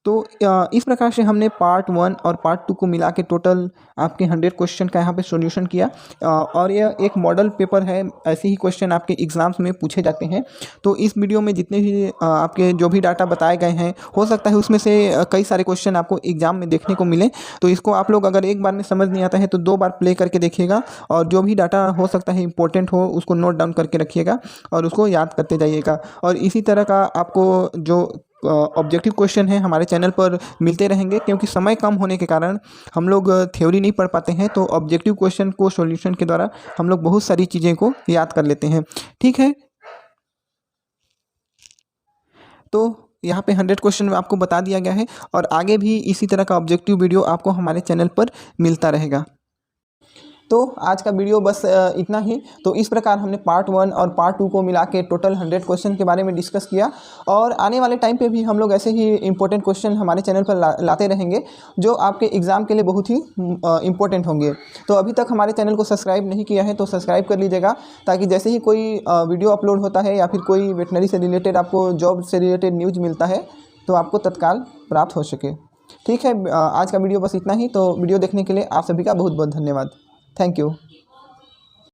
तो इस प्रकार से हमने पार्ट 1 और पार्ट 2 को मिला के टोटल आपके 100 क्वेश्चन का यहाँ पे सॉल्यूशन किया, और यह एक मॉडल पेपर है। ऐसे ही क्वेश्चन आपके एग्जाम्स में पूछे जाते हैं। तो इस वीडियो में जितने भी आपके जो भी डाटा बताए गए हैं, हो सकता है उसमें से कई सारे क्वेश्चन आपको एग्जाम में देखने को मिले। तो इसको आप लोग अगर एक बार में समझ नहीं आता है तो 2 बार प्ले करके देखिएगा, और जो भी डाटा हो सकता है इंपॉर्टेंट हो उसको नोट डाउन करके रखिएगा और उसको याद करते जाइएगा। और इसी तरह का आपको जो ऑब्जेक्टिव क्वेश्चन है हमारे चैनल पर मिलते रहेंगे, क्योंकि समय कम होने के कारण हम लोग थ्योरी नहीं पढ़ पाते हैं। तो ऑब्जेक्टिव क्वेश्चन को सॉल्यूशन के द्वारा हम लोग बहुत सारी चीज़ें को याद कर लेते हैं। ठीक है, तो यहाँ पे 100 क्वेश्चन आपको बता दिया गया है, और आगे भी इसी तरह का ऑब्जेक्टिव वीडियो आपको हमारे चैनल पर मिलता रहेगा। तो आज का वीडियो बस इतना ही। तो इस प्रकार हमने पार्ट 1 और पार्ट 2 को मिला के टोटल 100 क्वेश्चन के बारे में डिस्कस किया, और आने वाले टाइम पे भी हम लोग ऐसे ही इंपॉर्टेंट क्वेश्चन हमारे चैनल पर लाते रहेंगे, जो आपके एग्ज़ाम के लिए बहुत ही इंपॉर्टेंट होंगे। तो अभी तक हमारे चैनल को सब्सक्राइब नहीं किया है तो सब्सक्राइब कर लीजिएगा, ताकि जैसे ही कोई वीडियो अपलोड होता है या फिर कोई वेटनरी से रिलेटेड, आपको जॉब से रिलेटेड न्यूज़ मिलता है, तो आपको तत्काल प्राप्त हो सके। ठीक है, आज का वीडियो बस इतना ही। तो वीडियो देखने के लिए आप सभी का बहुत बहुत धन्यवाद। Thank you.